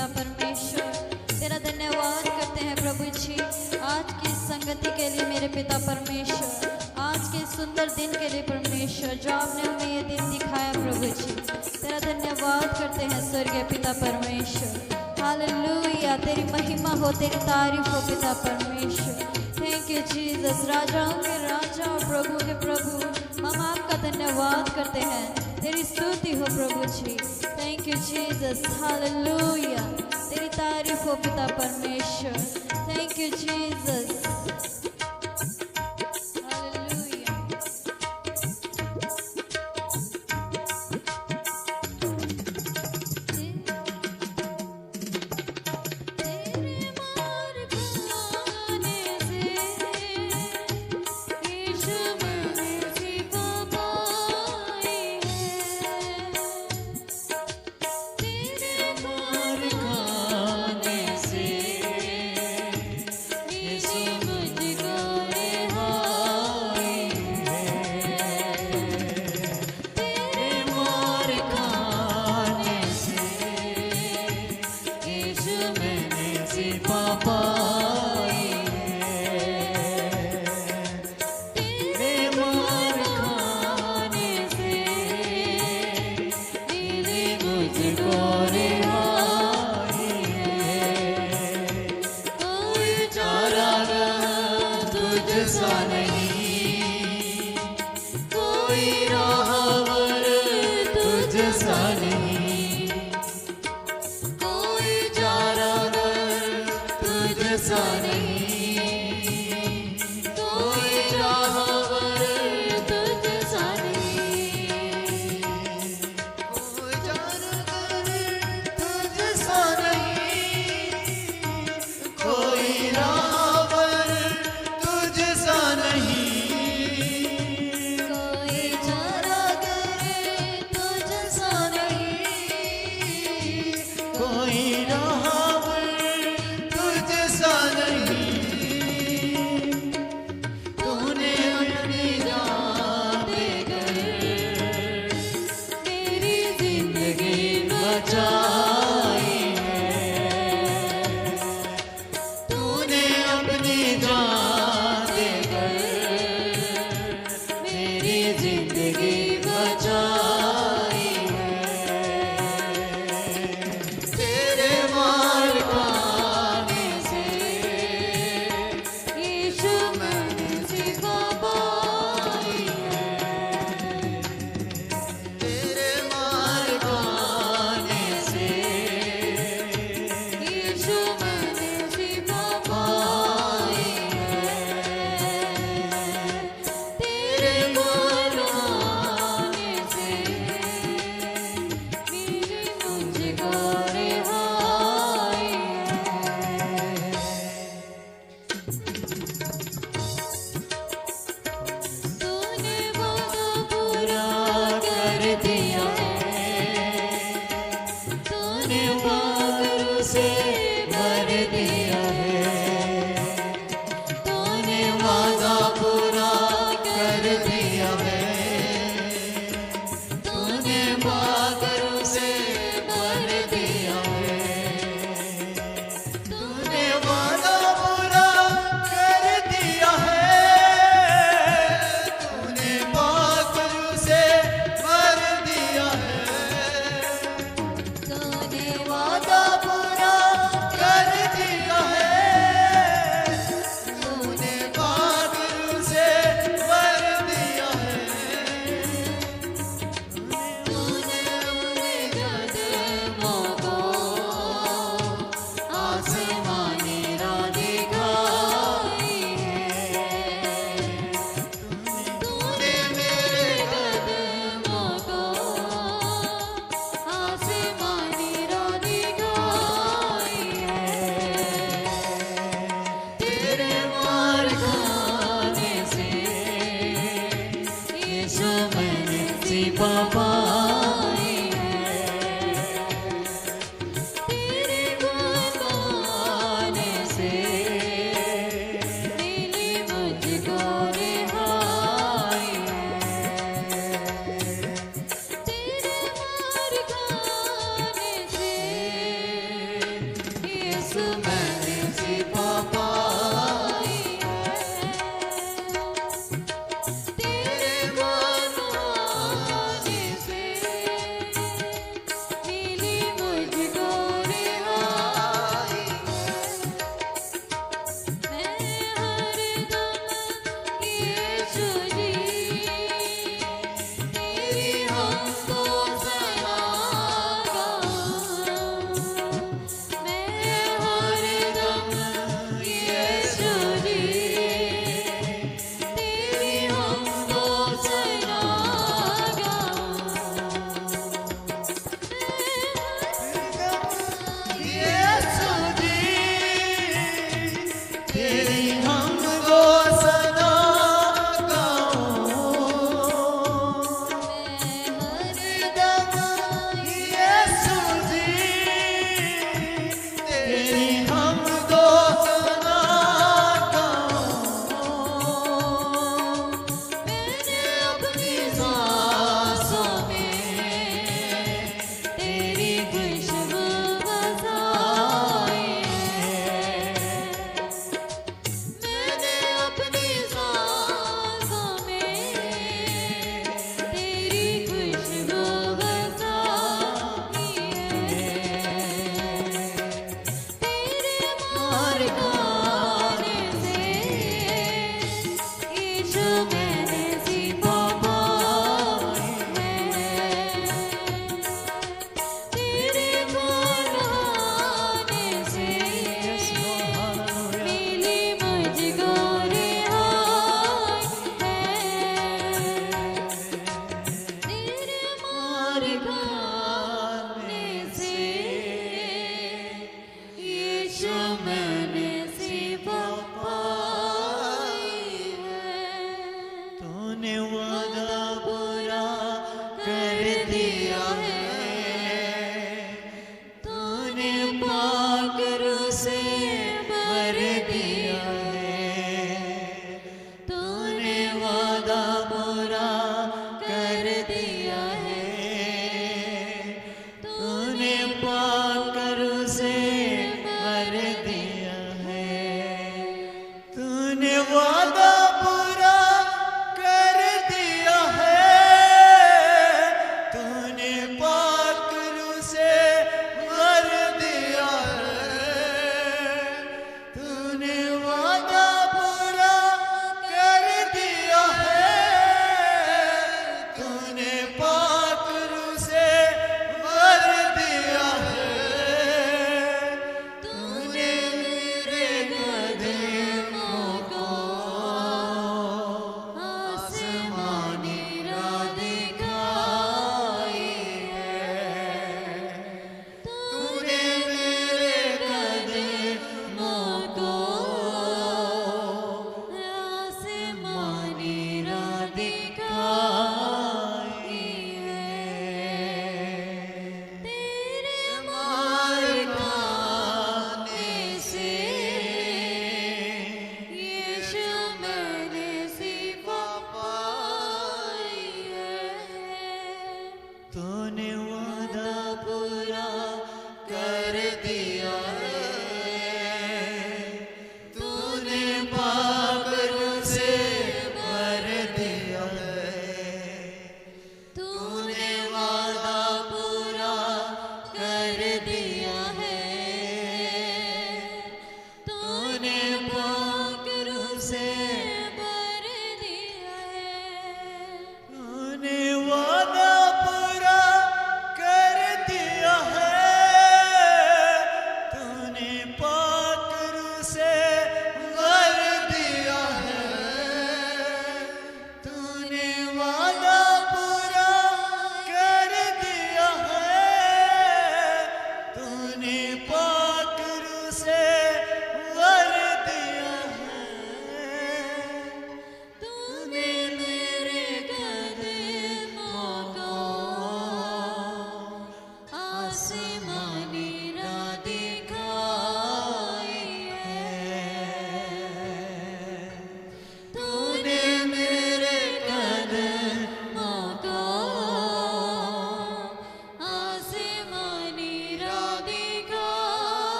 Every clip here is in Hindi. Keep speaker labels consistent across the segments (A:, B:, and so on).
A: पिता परमेश्वर, तेरा धन्यवाद करते हैं प्रभु जी आज की संगति के लिए मेरे पिता परमेश्वर, आज के सुंदर दिन के लिए परमेश्वर, जो आपने हमें ये दिन दिखाया प्रभु जी, तेरा धन्यवाद करते हैं स्वर्गीय पिता परमेश्वर। हालेलुया, तेरी महिमा हो, तेरी तारीफ हो पिता परमेश्वर। थैंक यू जीसस, राजाओं के राजा और प्रभु के प्रभु, हम आपका धन्यवाद करते हैं, तेरी स्तुति हो प्रभु जी। थैंक यू जीसस, हालेलुया, तेरी तारीफ हो पिता परमेश्वर। थैंक यू जीसस,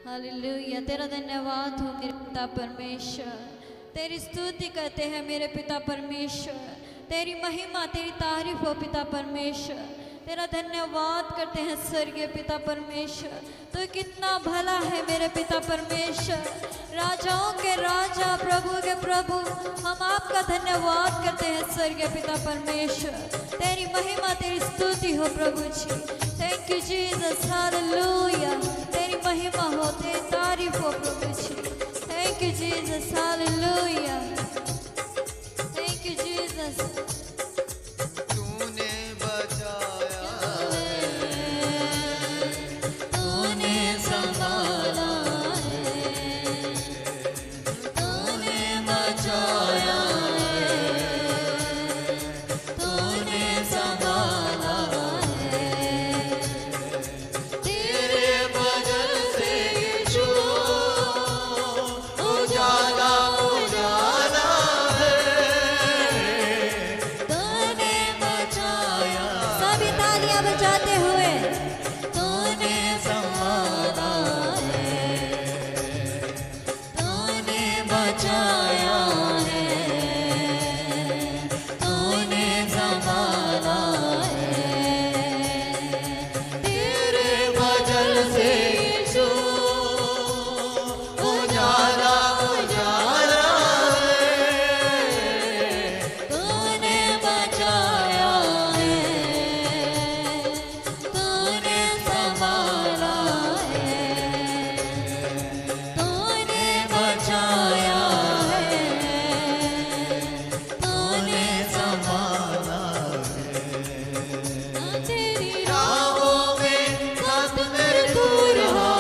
A: हालेलुया, तेरा धन्यवाद हो मेरे पिता परमेश्वर। तेरी स्तुति करते हैं मेरे पिता परमेश्वर, तेरी महिमा तेरी तारीफ हो पिता परमेश्वर। तेरा धन्यवाद करते हैं स्वर्गीय पिता परमेश्वर। तो कितना भला है मेरे पिता परमेश्वर, राजाओं के राजा प्रभु के प्रभु। हम आपका धन्यवाद करते हैं स्वर्गीय पिता परमेश्वर। तेरी महिमा तेरी स्तुति हो प्रभु जी। Thank you Jesus, hallelujah. तेरी महिमा हो तेरी तारीफ हो प्रभु जी। Thank you Jesus, hallelujah. Thank you Jesus. बजाते हुए तूने संभाला है, तूने बचाया है, तूने संभाला है। तेरे वजन से यीशु उजाला उजाला है, तूने बचाया है, तूने संभाला है, तूने बचाया है, तूने संभाला है। तेरी राहों में साथ मेरे दूर हो,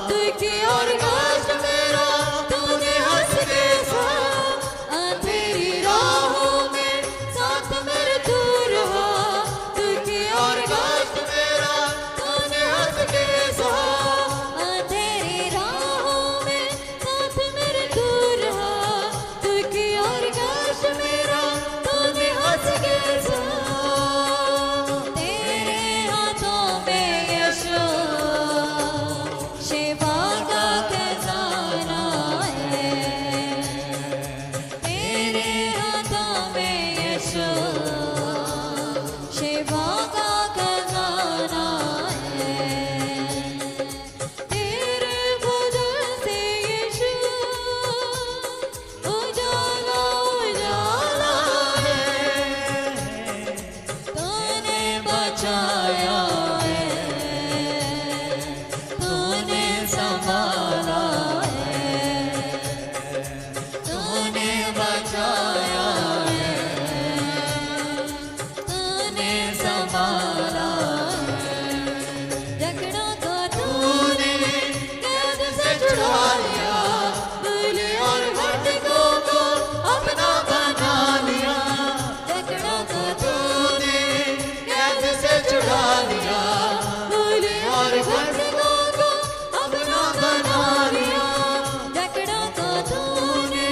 A: दुखी और कष्ट मेरा तूने हंस के सहा। तेरी राहों में साथ मेरे दूर हो, दुखी और कष्ट मेरा तूने हंस के सहा। तेरी राहों में साथ मेरे दूर हो, दुखी और कष्ट मेरा तूने हंस के सहा। तेरे हाथों में यीशु शिवा का खजाना है, तेरे हाथों में यीशु शिवा का खजाना है। तेरे वजन से यीशु उजाला उजाला है, तूने बचाया है, तूने संभाला है, तूने बचाया है, तूने संभाला है। जकड़ों को तूने कैद से छुड़ा लिया, भूले और भटकों को अपना बना लिया। जकड़ों को तूने कैद से छुड़ा लिया, भूले और भटकों को अपना बना लिया। जकड़ों को तूने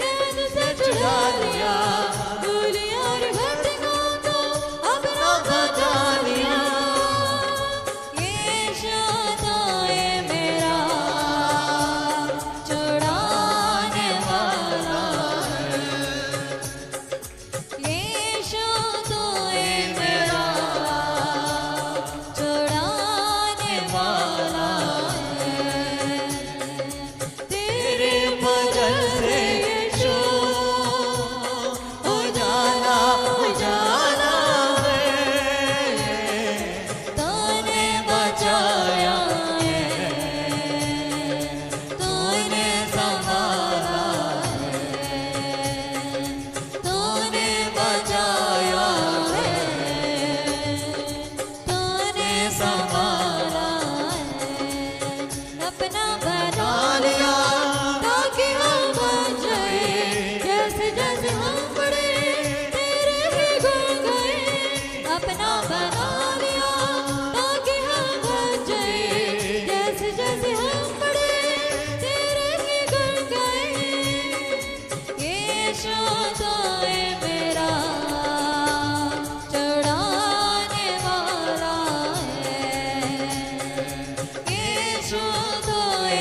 A: कैद से छुड़ा लिया, भूले और भटकों को अपना बना लिया। यीशु तो ये मेरा छुड़ाने वाला है, यीशु तो ये मेरा छुड़ाने वाला है। तेरे वजन से यीशु उजाला उजाला है, तूने बचाया है, तूने संभाला है, तूने बचाया है, तूने संभाला है। अपना बना लिया ताकि हम बन जाए, जैसे जैसे हम पड़े तेरे ही गुण गाए। अपना बना लिया ताकि हम बन जाए, जैसे जैसे हम पड़े तेरे ही गुण गाए। यीशु तो ये मेरा छुड़ाने वाला है, यीशु तो ये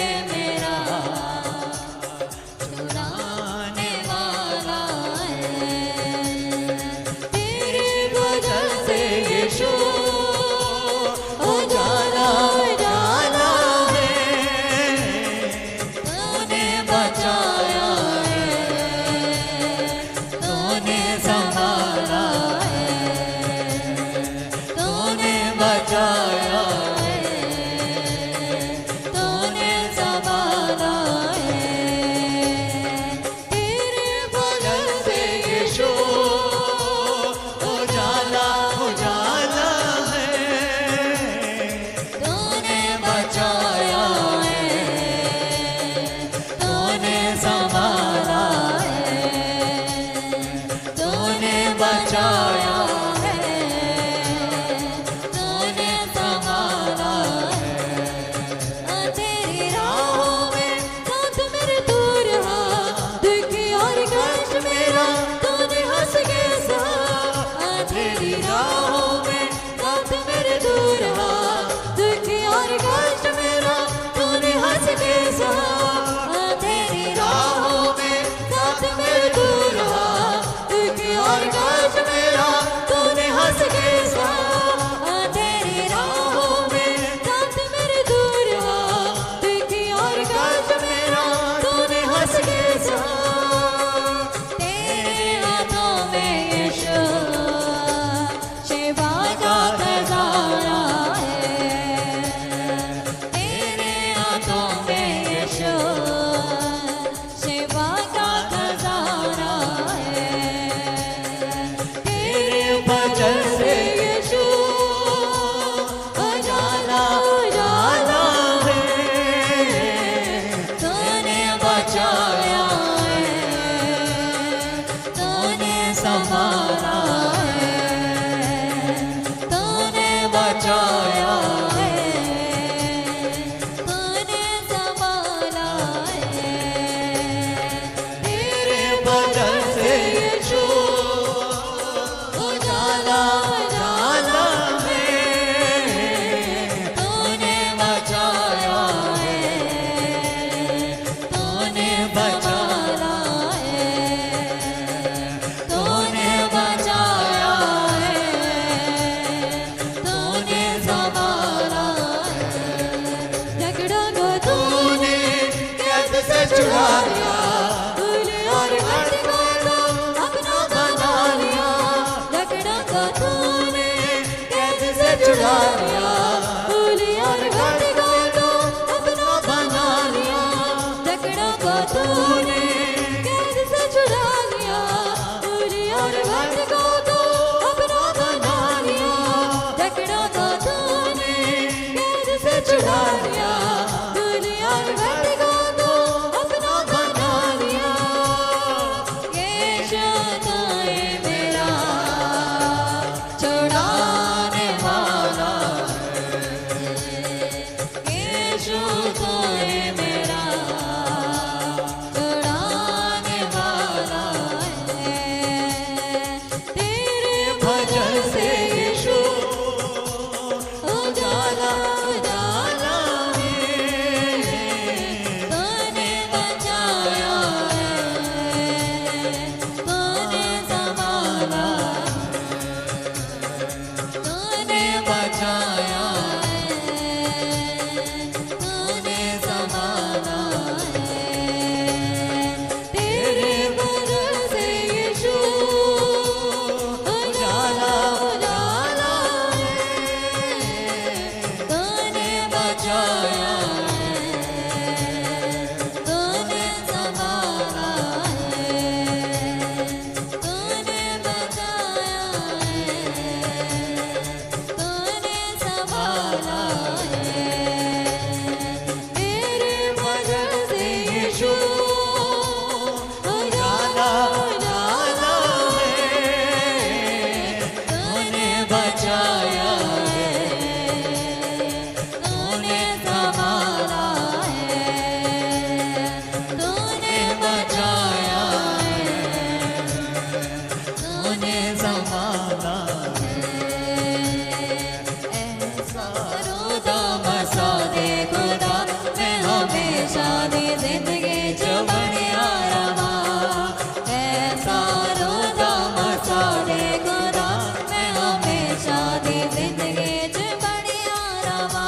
B: चुरा लिया,
A: दूल्हे और घटिका को अपना बना लिया, जकड़ों को तूने कैद से छुड़ा लिया, दूल्हे और घटिका को अपना बना लिया, जकड़ों को तूने कैद से छुड़ा लिया, दूल्हे और घटिका को अपना बना लिया, जकड़ों को तूने कैद से छुड़ा लिया, दूल्हे और घटिका को अपना बना लिया। यीशु तो ये मेरा छुड़ाने वाला है, यीशु तो ये मेरा छुड़ाने वाला है। तेरे भजन से यीशु उजाला उजाला है, तूने बचाया है, तूने संभाला है, तूने बचाया है, तूने संभाला है। तेरे भजन से यीशु उजाला उजाला है, तूने बचाया है, तूने संभाला है, तूने बचाया है, तूने संभाला है। तेरे भजन से यीशु उजाला उजाला है, तूने बचाया है, तूने संभाला है, तूने बचाया है, तूने संभाला है। ऐसा रोदा मसा दे खुदा, मैं हमेशा दी जिंदगी च बनिया रवा। ऐसा रोदा मसा दे खुदा, मैं हमेशा दी जिंदगी च बनिया रवा।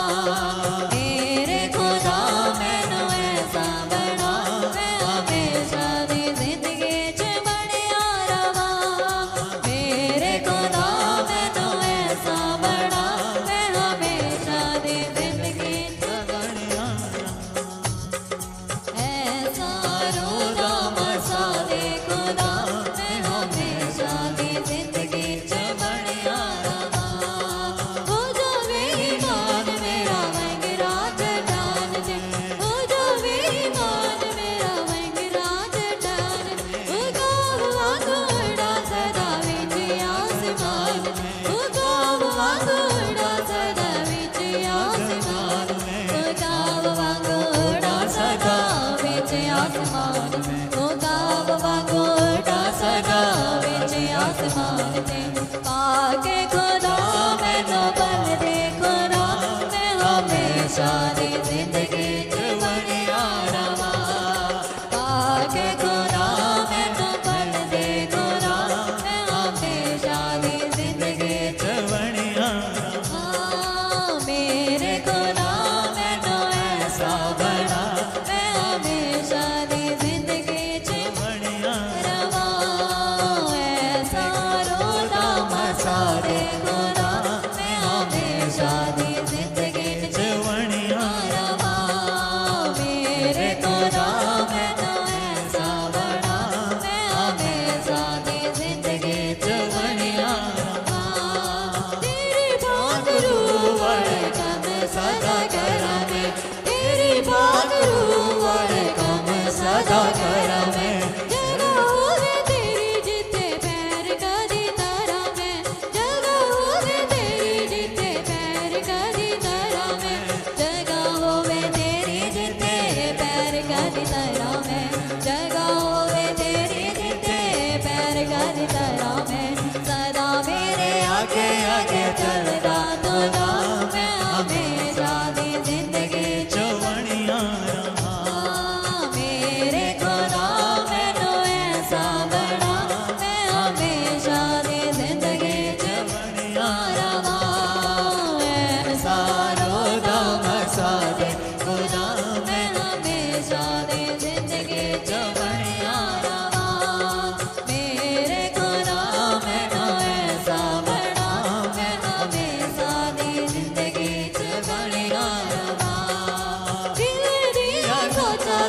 A: मेरे खुदा मैनू ऐसा बना, मैं हमेशा दी जिंदगी च बनिया रवा। मेरे खुदा मैनू ऐसा बना, मैं हमेशा दी जिंदगी च बनिया रवा।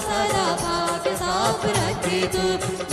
A: सदा पाक साफ रखे तू,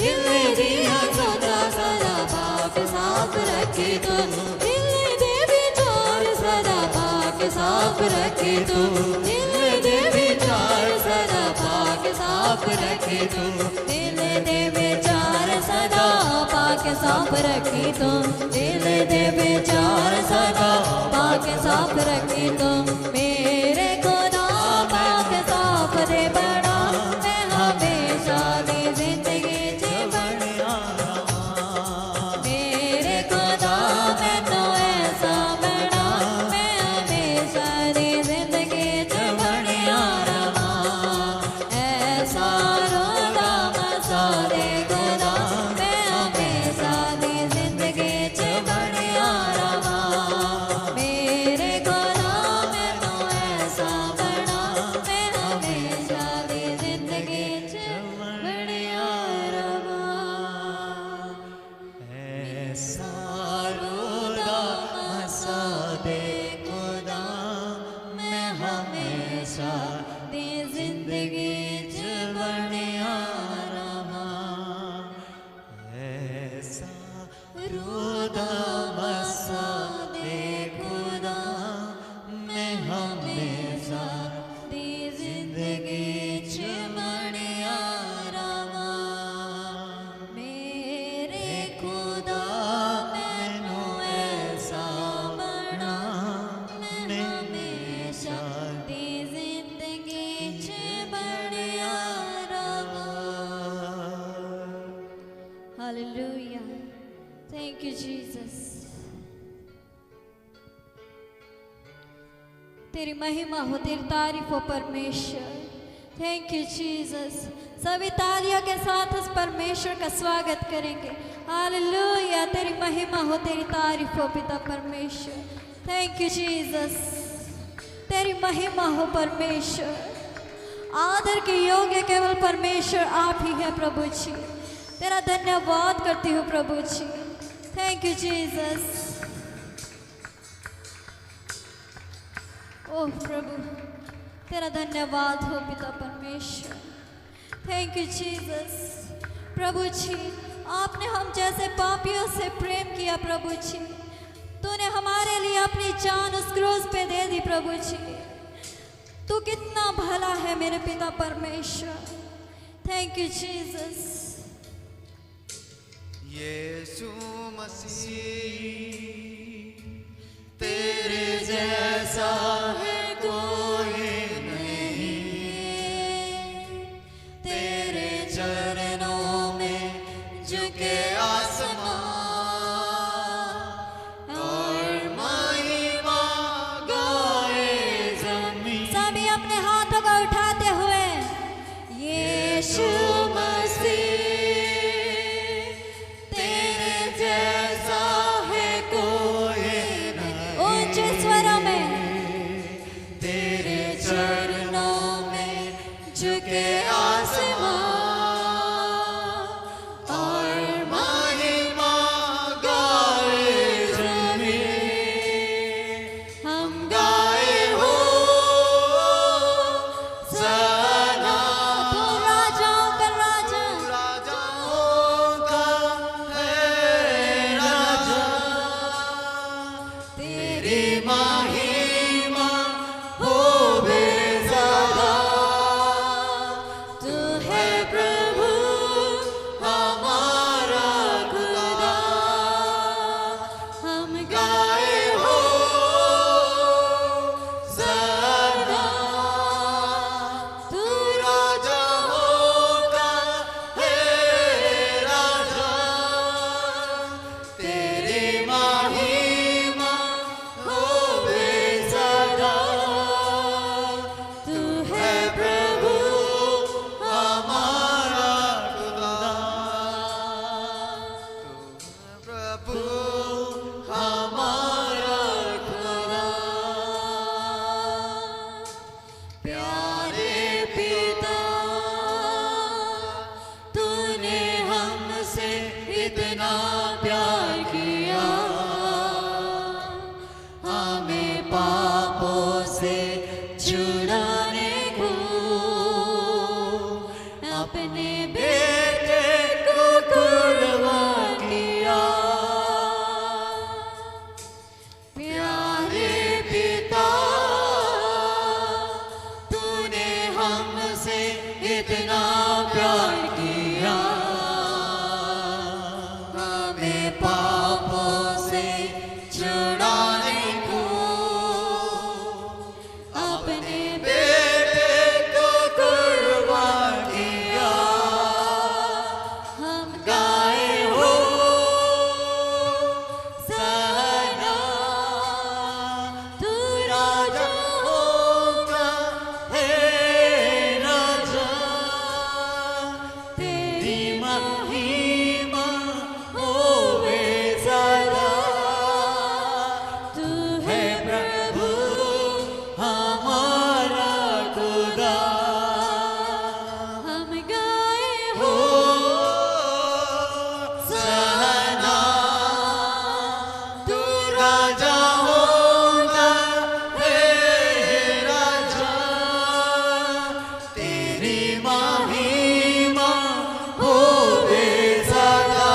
A: दिल दिया सदा सदा पाक साफ रखे तू, दिल दे विचार सदा पाक साफ रखे तू, दिल दे विचार सदा पाक साफ रखे तू, दिल दे विचार सदा पाक साफ रखे तू, दिल दे विचार सदा पाक साफ रखे तू, मेरे खुदा पाक साफ दे बड़ा, मैं हमेशा दी जिंदगी च बनिया रहां, मेरे खुदा मैनू ऐसा बड़ा, मैं हमेशा दी जिंदगी च बनिया रहां, ऐसा रोदा मसा दे खुदा, मैं हमेशा दी जिंदगी च बनिया रहां, मेरे खुदा मैनू ऐसा बड़ा, मैं हमेशा दी जिंदगी च बनिया रहां,
B: ऐसा रोदा मसा दे खुदा, मैं हमेशा
A: दी जिंदगी च बनिया
B: रहां, ऐसा रोदा मसा दे खुदा, मैं हमेशा
A: दी
B: जिंदगी च बनिया रहां,
A: मेरे खुदा
B: मैनू ऐसा बना,
A: मैं हमेशा दी जिंदगी च बनिया रहां। Hallelujah. Thank you, Jesus. तेरी महिमा हो, तेरी तारीफ हो परमेश्वर। Thank you Jesus. सभी तालियों के साथ उस परमेश्वर का स्वागत करेंगे। हालेलुया। तेरी महिमा हो, तेरी तारीफ हो पिता परमेश्वर। Thank you Jesus. तेरी महिमा हो परमेश्वर। आदर के योग्य केवल परमेश्वर आप ही है प्रभु जी। तेरा धन्यवाद करती हूँ प्रभु जी। Thank you Jesus. ओह प्रभु, तेरा धन्यवाद हो पिता परमेश्वर। Thank you Jesus. प्रभु जी, आपने हम जैसे पापियों से प्रेम किया प्रभु जी। तूने हमारे लिए अपनी जान उस क्रूस पे दे दी प्रभु जी। तू कितना भला है मेरे पिता परमेश्वर। Thank you Jesus.
B: यीशु मसीह तेरे जैसा है कोई नहीं, तेरे चरणों में झुके आसमां और महिमा गाए ज़मीं।
A: सभी अपने हाथों को उठाते हुए यीशु मसीह
B: तेरे जैसा है कोई नहीं,
A: ऊंचे स्वरों में
B: तेरे चरणों में झुके आसमां और महिमा गाए ज़मीं।
A: हम
B: गाए हो सना
A: तू राजाओं का राजा,
B: राजाओं का है राजा, तेरी महिमा हो बेज़्यादा।
A: तू है
B: है प्रभु हमारा खुदा,
A: हम
B: गाए हो सदा।
A: तू
B: राजाओं का है राजा, तेरी महिमा हो बेज़्यादा।
A: तू है
B: है प्रभु हमारा खुदा, तू है प्रभु हमारा खुदा। प्यारे पिता, तूने हमसे इतना प्यार किया, हमें पापों से छुड़ाने को हमसे इतना प्यार किया, हमें पापों से छुड़ाने को अपने बेटे को कुर्बान किया। हम गाए हो सहना, तू राजा होगा, हे राजा, तेरी महिमा होवे सदा। तू है प्रभु हमारा खुदा, हम गाए हो सहना, तू राजा होगा, हे राजा, तेरी महिमा होवे सदा।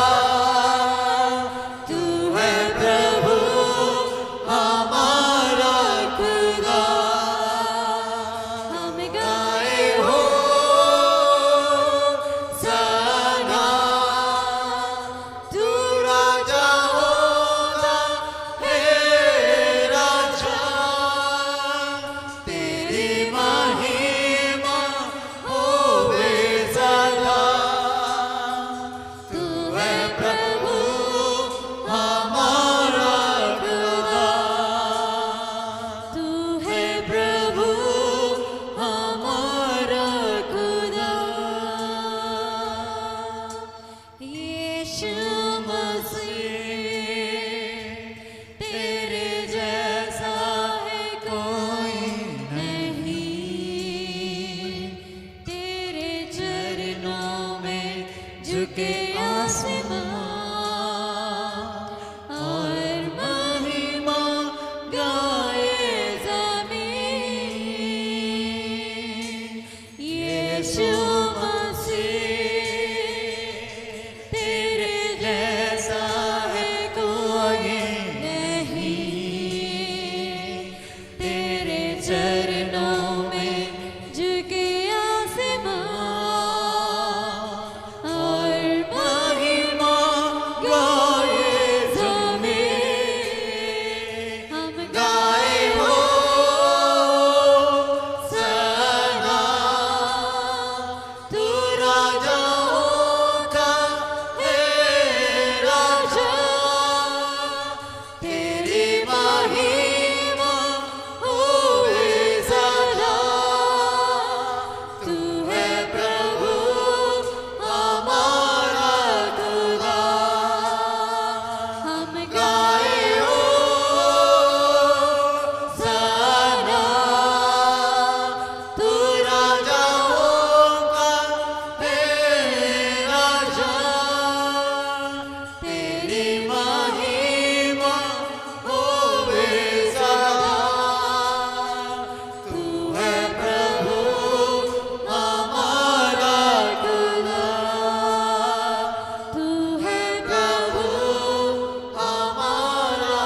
B: तू है प्रभु हमारा खुदा, हम गाए हो सहना, तू राजा होगा, हे राजा, तेरी महिमा होवे सदा। तू है प्रभु हमारा खुदा, तू है प्रभु हमारा खुदा। यीशु मसीह तेरे जैसा है कोई नहीं, तेरे चरणों में झुके आसमां और महिमा गाए ज़मीन। यीशु मसीह तेरे जैसा है कोई नहीं, तेरे चरणों में झुके आसमां और महिमा गाए ज़मीन। हम गाए हो सहना, तू राजा होगा, हे राजा, तेरी महिमा होवे सदा। तू है प्रभु हमारा खुदा, हम गाए हो सहना, तू राजा होगा, हे राजा, तेरी महिमा होवे सदा। तू है प्रभु हमारा खुदा, तू है प्रभु हमारा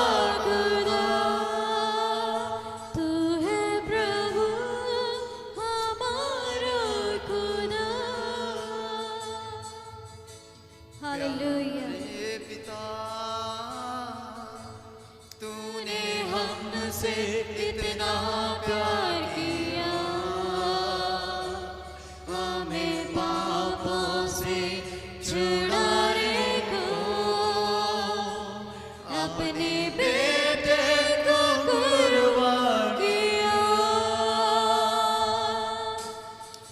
B: खुदा, तू है प्रभु हमारा खुदा। हालेलुया।
A: हे
B: पिता, तूने हमसे इतना प्यार किया, हमें पापों से छुड़ाने को अपने बेटे को कुर्बान किया।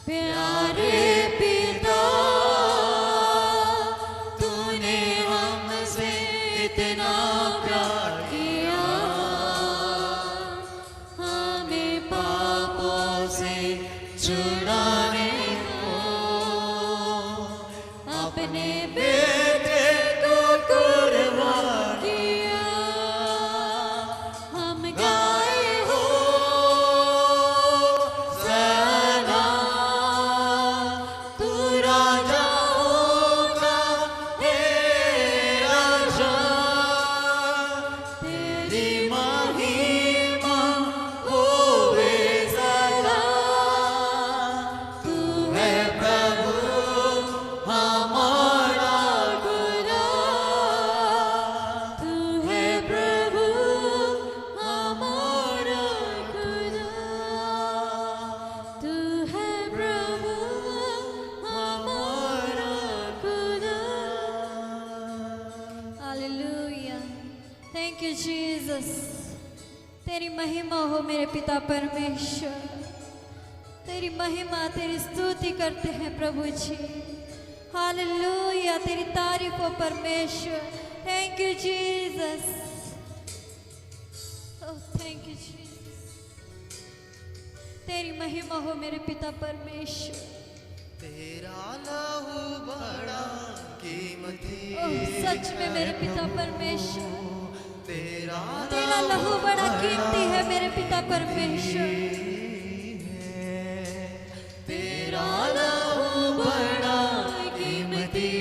B: प्यारे पिता, तूने हमसे इतना प्यार किया, हमें पापों से छुड़ाने को अपने बेटे को कुर्बान किया। हम गाए हो सहना, तू राजा होगा, हे राजा, तेरी महिमा होवे सदा। तू
A: महिमा हो मेरे पिता परमेश्वर। तेरी महिमा तेरी स्तुति करते हैं प्रभु जी। हालेलुया, तेरी तारीफ हो परमेश्वर। Thank you Jesus, oh thank you Jesus. तेरी महिमा हो मेरे पिता परमेश्वर।
B: तेरा लहू बड़ा कीमती,
A: ओह सच में मेरे पिता परमेश्वर,
B: तेरा
A: तेरा लहू बड़ा कीमती है मेरे पिता परमेश्वर।
B: तेरा लहू बड़ा कीमती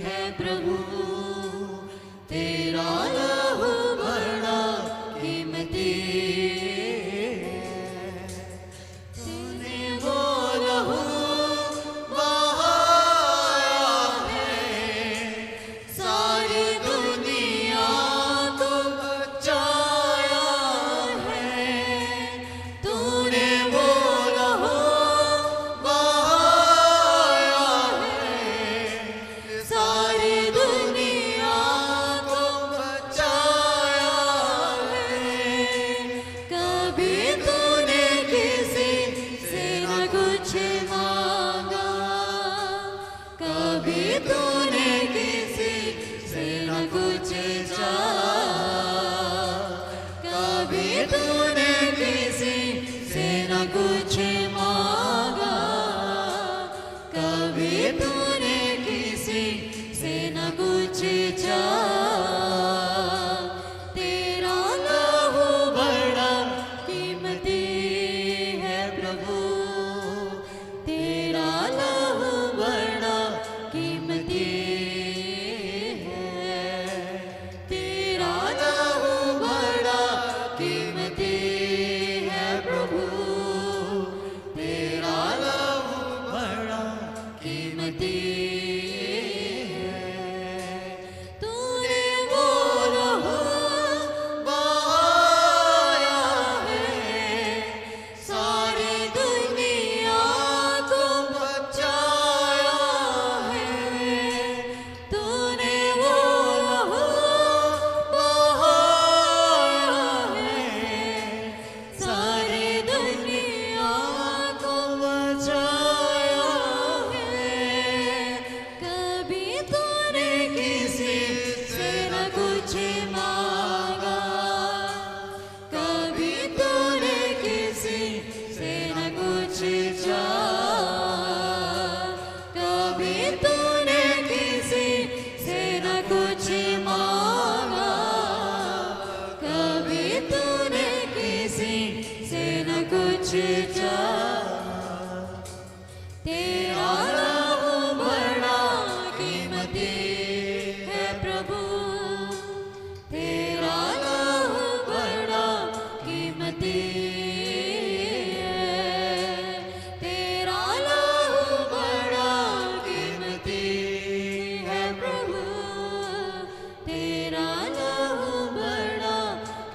B: है प्रभु, तेरा लहू बड़ा कीमती है। तूने वो लहू बहाया है, सारी दुनिया को बचाया है। तूने वो लहू बहाया है, सारी दुनिया को बचाया है। कभी तूने किसी से न कुछ मांगा, कभी तूने किसी से न कुछ चाहा, कभी तूने किसी से न कुछ मांगा, कभी तूने किसी से न कुछ चाहा। तेरा लहू बड़ा कीमती है प्रभु, तेरा लहू बड़ा कीमती है। तेरा लहू बड़ा कीमती है प्रभु, तेरा लहू बड़ा कीमती है। तूने वो लहू बहाया है, सारी दुनिया को बचाया है। तूने वो लहू बहाया है, सारी दुनिया को बचाया है। कभी तूने किसी से न कुछ मांगा, कभी तूने किसी से न कुछ चाहा, कभी तूने किसी से न कुछ मांगा, कभी तूने किसी से न कुछ चाहा। तेरा लहू बड़ा कीमती है प्रभु, तेरा लहू बड़ा कीमती है। तेरा लहू बड़ा कीमती है प्रभु, तेरा लहू बड़ा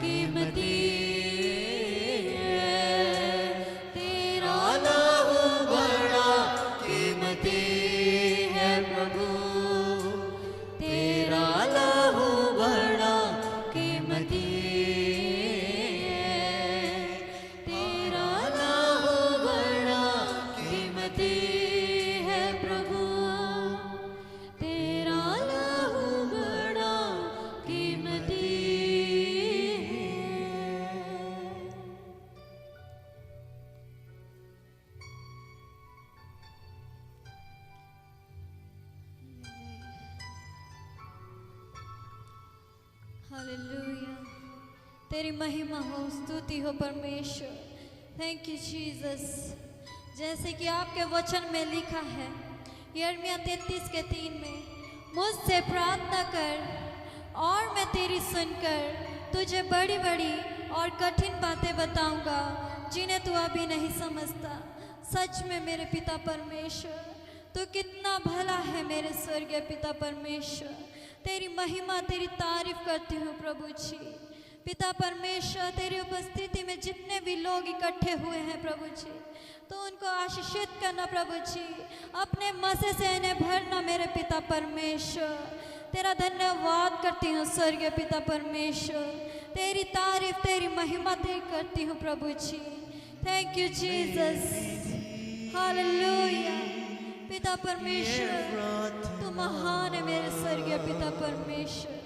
B: कीमती है। तेरा लहू बड़ा कीमती है प्रभु, तेरा लहू बड़ा कीमती है। तेरा लहू बड़ा कीमती है प्रभु, तेरा लहू बड़ा कीमती है। हालेलुया, तेरी महिमा हो, स्तुति हो परमेश्वर। Thank you Jesus. जैसे कि आपके वचन में लिखा है यिर्मयाह 33:3 में, मुझसे प्रार्थना कर और मैं तेरी सुनकर तुझे बड़ी बड़ी और कठिन बातें बताऊंगा जिन्हें तू अभी नहीं समझता। सच में मेरे पिता परमेश्वर, तू कितना भला है मेरे स्वर्गीय पिता परमेश्वर। तेरी महिमा तेरी तारीफ करती हूँ प्रभु जी। पिता परमेश्वर, तेरी उपस्थिति में जितने भी लोग इकट्ठे हुए हैं प्रभु जी, तो उनको आशीषित करना प्रभु जी, अपने मज़े से इन्हें भरना मेरे पिता परमेश्वर। तेरा धन्यवाद करती हूँ स्वर्गीय पिता परमेश्वर। तेरी तारीफ तेरी महिमा करती हूँ प्रभु जी। Thank you Jesus, hallelujah. पिता परमेश्वर तू महान है मेरे स्वर्गीय पिता परमेश्वर,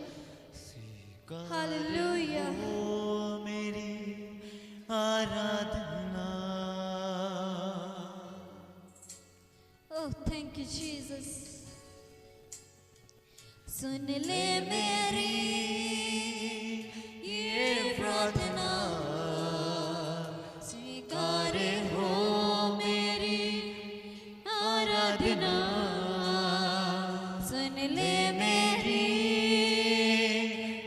B: हालेलुया।
C: ओ मेरी आराधना।
B: Oh thank you Jesus. सुन ले मेरी ये प्रार्थना, स्वीकार हो मेरी आराधना। सुन ले मेरी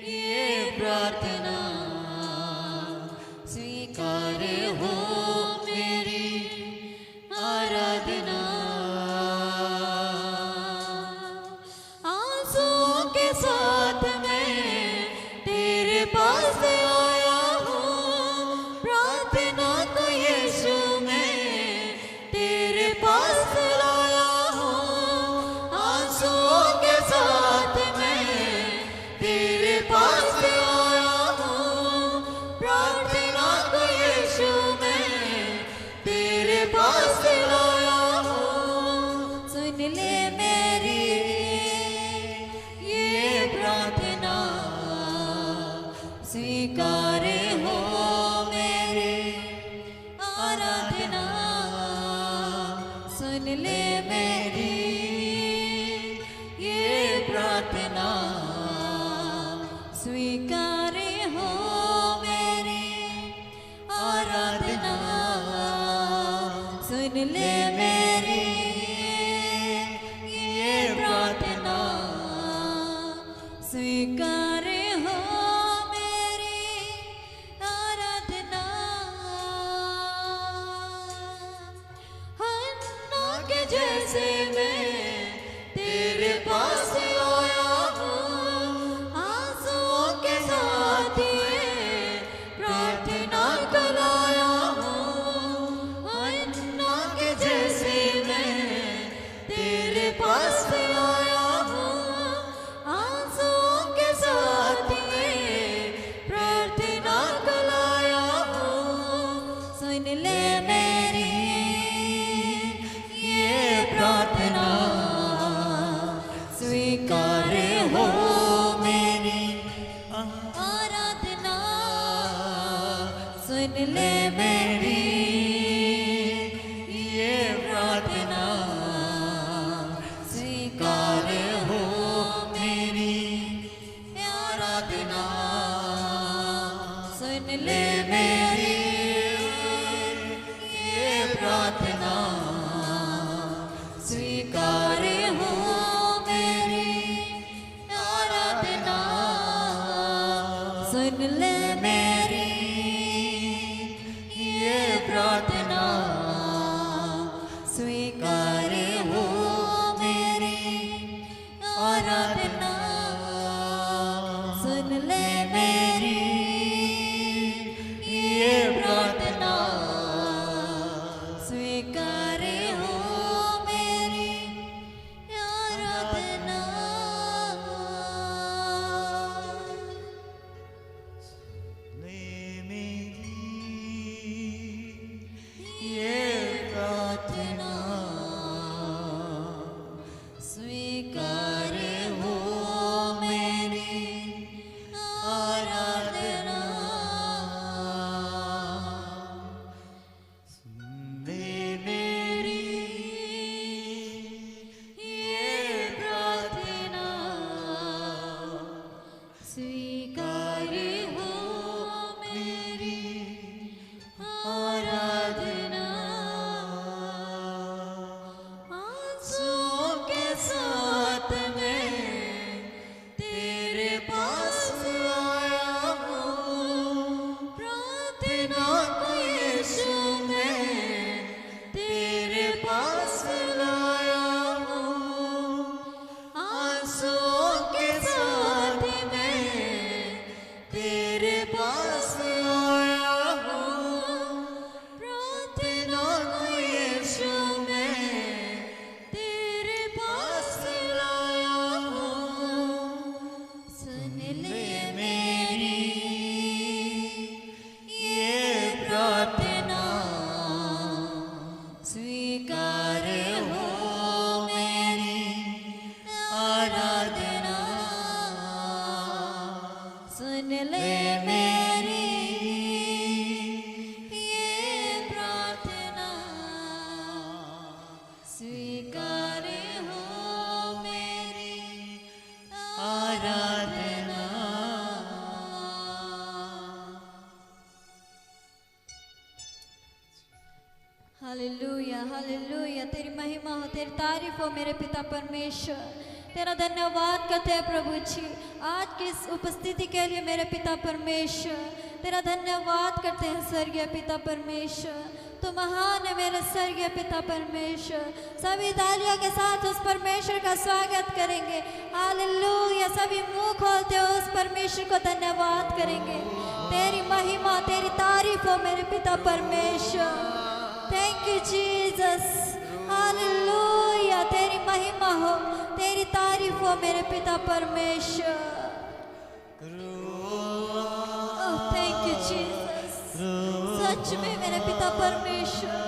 B: ये प्रार्थना, स्वीकार हो मेरी आराधना। आंसुओं के साथ मैं तेरे पास आया हूँ, प्रार्थना को यीशु मैं तेरे पास लाया हूँ। आंसुओं के साथ मैं तेरे पास आया हूँ, प्रार्थना को यीशु मैं तेरे पास लाया हूँ। सुन ले मेरी ये प्रार्थना, स्वीकार हो मेरी आराधना। सुन ले मेरी ये प्रार्थना, स्वीकार हो मेरी आराधना। सुन ले मेरी ये प्रार्थना, स्वीकार हो मेरी आराधना। हन्ना के जैसे मैं तेरे पास आया हूँ, आंसुओं के साथ ये प्रार्थना को लाया हूँ। हन्ना के जैसे मैं तेरे पास आया हूँ, आंसुओं के साथ ये प्रार्थना को लाया हूँ। सुन ले मेरी ये प्रार्थना, स्वीकार हो मेरी आराधना। सुन ले मेरी ये प्रार्थना, स्वीकार हो मेरी आराधना। सुन ले मेरी ये प्रार्थना, स्वीकार हो मेरी आराधना। सुन ले मेरी ये प्रार्थना, स्वीकार हो मेरी आराधना। सुन ले मेरी ये प्रार्थना, स्वीकार हो मेरी आराधना।
C: ले मेरी ये प्रार्थना,
A: स्वीकार हो मेरी आराधना, सुन ले मेरी ये प्रार्थना, स्वीकार हो मेरी आराधना। हालेलुया हालेलुया, तेरी महिमा हो, तेरी तारीफ हो मेरे पिता परमेश्वर। तेरा धन्यवाद करते हैं प्रभु जी आज की इस उपस्थिति के लिए मेरे पिता परमेश्वर। तेरा धन्यवाद करते हैं स्वर्गीय पिता परमेश्वर। तो महान है मेरे स्वर्गीय पिता परमेश्वर। सभी तालियों के साथ उस परमेश्वर का स्वागत करेंगे। हालेलुया, सभी मुंह खोलते हो उस परमेश्वर को धन्यवाद करेंगे। तेरी महिमा तेरी तारीफ हो मेरे पिता परमेश्वर। थैंक यू जीसस, हालेलुया, तेरी महिमा हो तेरी तारीफ हो मेरे पिता परमेश्वर। थैंक यू जीसस, सच में मेरे पिता परमेश्वर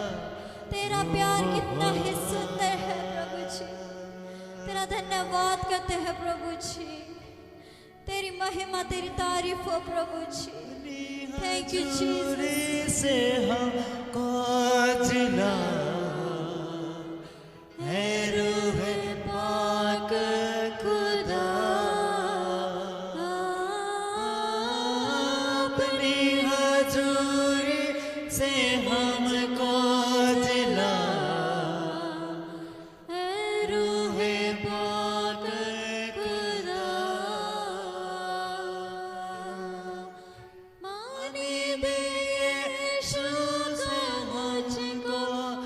A: तेरा प्यार कितना ही सुंदर है प्रभु जी। तेरा धन्यवाद करते हैं प्रभु जी। तेरी महिमा तेरी तारीफ हो प्रभु जी। Thank you Jesus.
C: से हमको जिला है रूह पाक खुदा, अपनी हजूरी से हमको जिला है रूह पाक खुदा। मानी दे यीशु से मुझको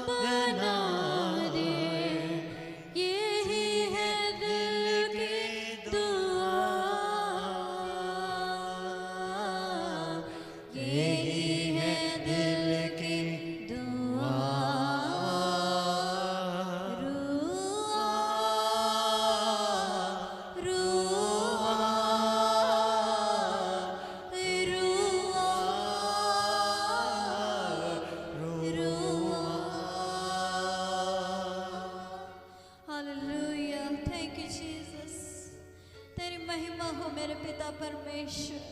C: बना दे, यही है दिल की दुआ, यही है दिल की दुआ।
A: Hallelujah, thank you Jesus. तेरी महिमा हो मेरे पिता परमेश्वर।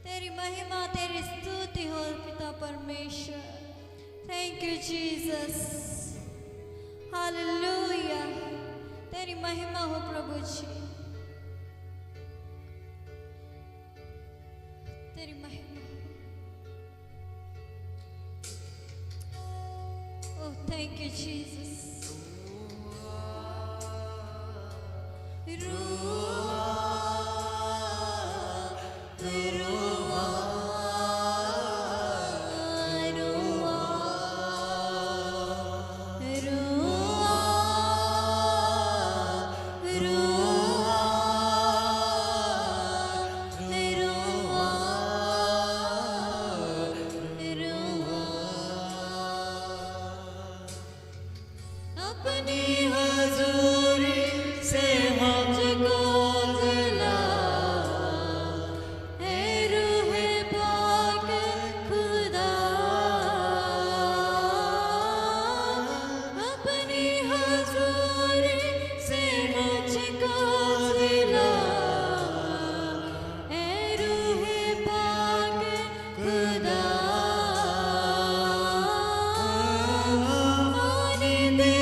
A: तेरी महिमा तेरी स्तुति हो पिता परमेश्वर। थैंक यू जीसस, हालेलुया, तेरी महिमा हो प्रभु जी। तेरी महिमा। ओह थैंक यू जीसस।
C: अपनी हजूरी से हमको जिला है रूह पाक खुदा, अपनी हजूरी से मुझको जिला है रूह पाक खुदा। मानी दे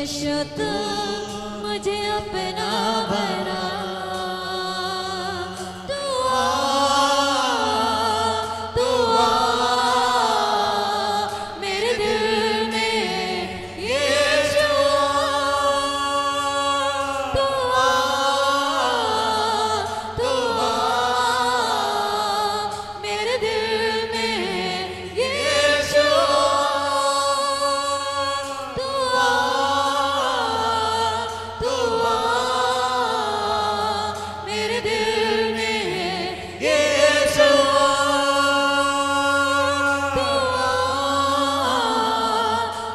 B: यीशु तू मुझे अपना बना, तू आ मेरे दिल में, यीशु तू आ मेरे दिल में, यीशु तू आ मेरे दिल में, यीशु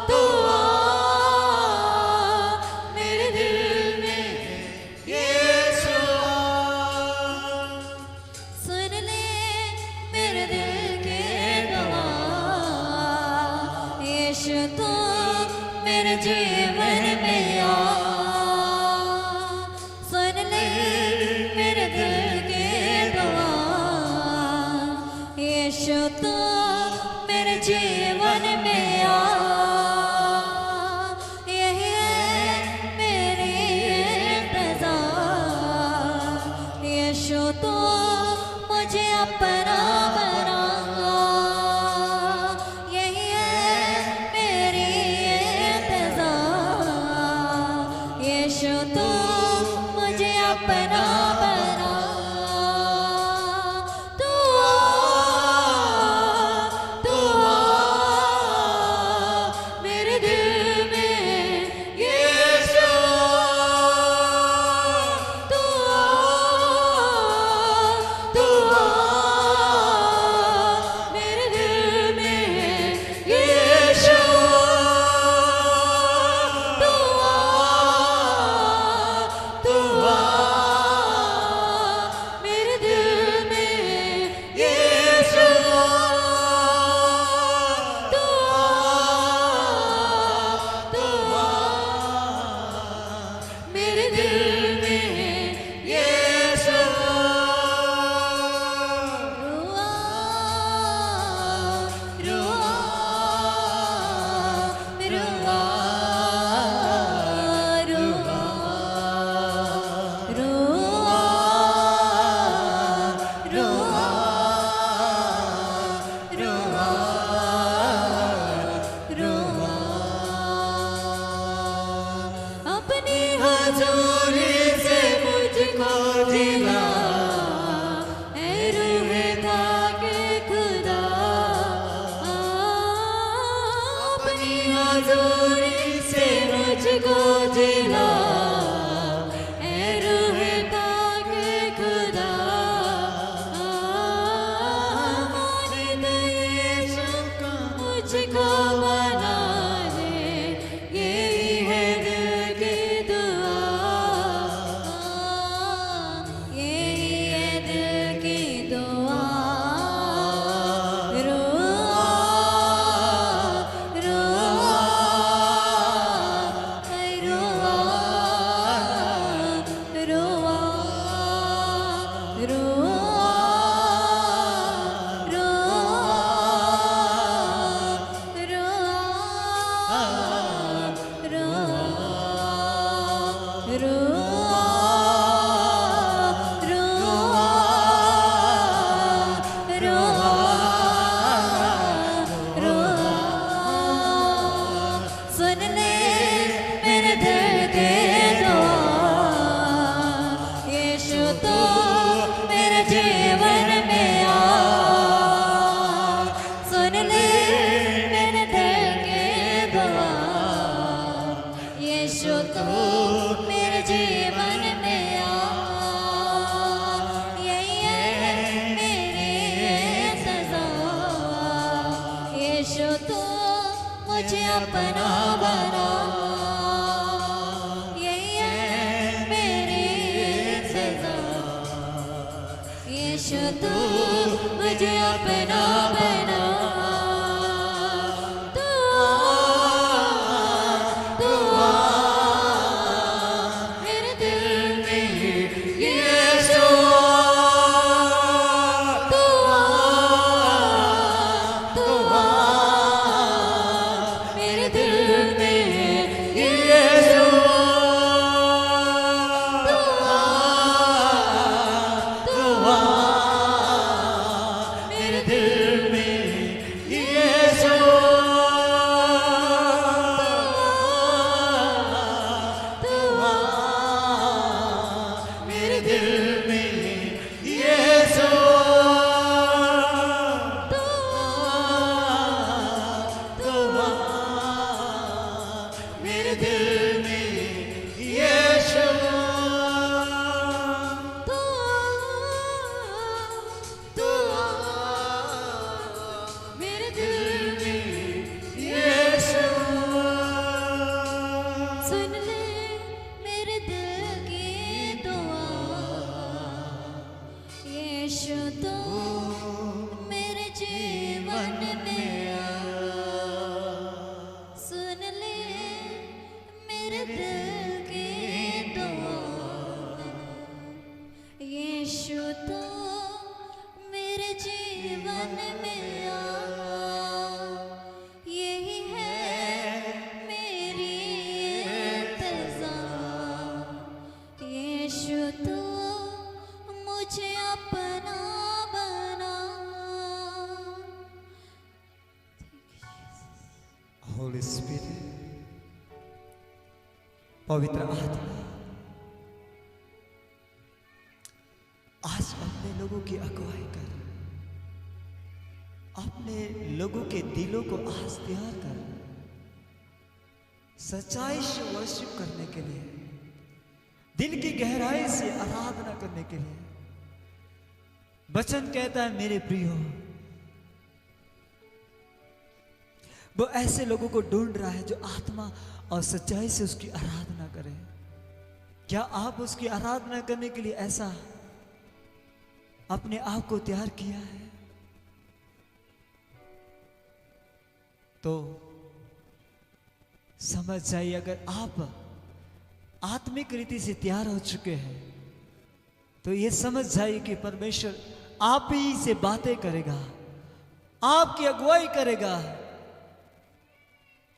B: तू आ मेरे दिल में, यीशु। सुन ले मेरे दिल के दुआ, यीशु तू मेरे जीवन में आ। सुन ले मेरे दिल के दुआ, यीशु तू मेरे जीवन में आ। यही है मेरी इंतज़ार, यीशु तू मुझे अपना बना। यही है मेरी इंतज़ार, यीशु तू मुझे अपना बना। तू आ मेरे दिल में, यीशु तू आ मेरे दिल में, यीशु तू आ मेरे दिल में, यीशु तू आ मेरे दिल में, यीशु। रुआ अपनी हजूरी से मुझको जिला, ऐ रूहे ताके खुदा। अपनी हजूरी से मुझको जिला, ऐ रूहे ताके खुदा। मान दे यीशु मुझको बना दे, यही है दिल की दुआ, यही है दिल की दुआ। रुआ सुन ले मेरे दिल के दुआ, यीशु तू मेरे जीवन में आ। सुन ले मेरे दिल के दुआ, यीशु तू मेरे जीवन में आ। यही है मेरी सजा, यीशु तू मुझे अपना बना। यही है मेरी सजा, यीशु तू मुझे अपना बना। तू आ मेरे दिल में, यीशु तू आ मेरे दिल में, यीशु
C: मेरे दिल में यीशु तू मेरे दिल में यीशु
B: सुन ले मेरे दिल की दुआ यीशु तू मेरे जीवन में सुन ले मेरे दिल की दुआ यीशु तू मेरे जीवन में आ यही है मेरी इंतज़ा यीशु तू मुझे अपना बना
D: होली स्पिरिट, पवित्र आत्मा, आज अपने लोगों की अगुवाई कर, अपने लोगों के दिलों को आज तैयार कर, सच्चाई से वर्शिप करने के लिए, दिल की गहराई से आराधना करने के लिए। वचन कहता है मेरे प्रियो, वो ऐसे लोगों को ढूंढ रहा है जो आत्मा और सच्चाई से उसकी आराधना करें। क्या आप उसकी आराधना करने के लिए ऐसा अपने आप को तैयार किया है? तो समझ जाइए, अगर आप आत्मिक रीति से तैयार हो चुके हैं तो ये समझ जाइए कि परमेश्वर आप ही से बातें करेगा, आपकी अगुवाई करेगा।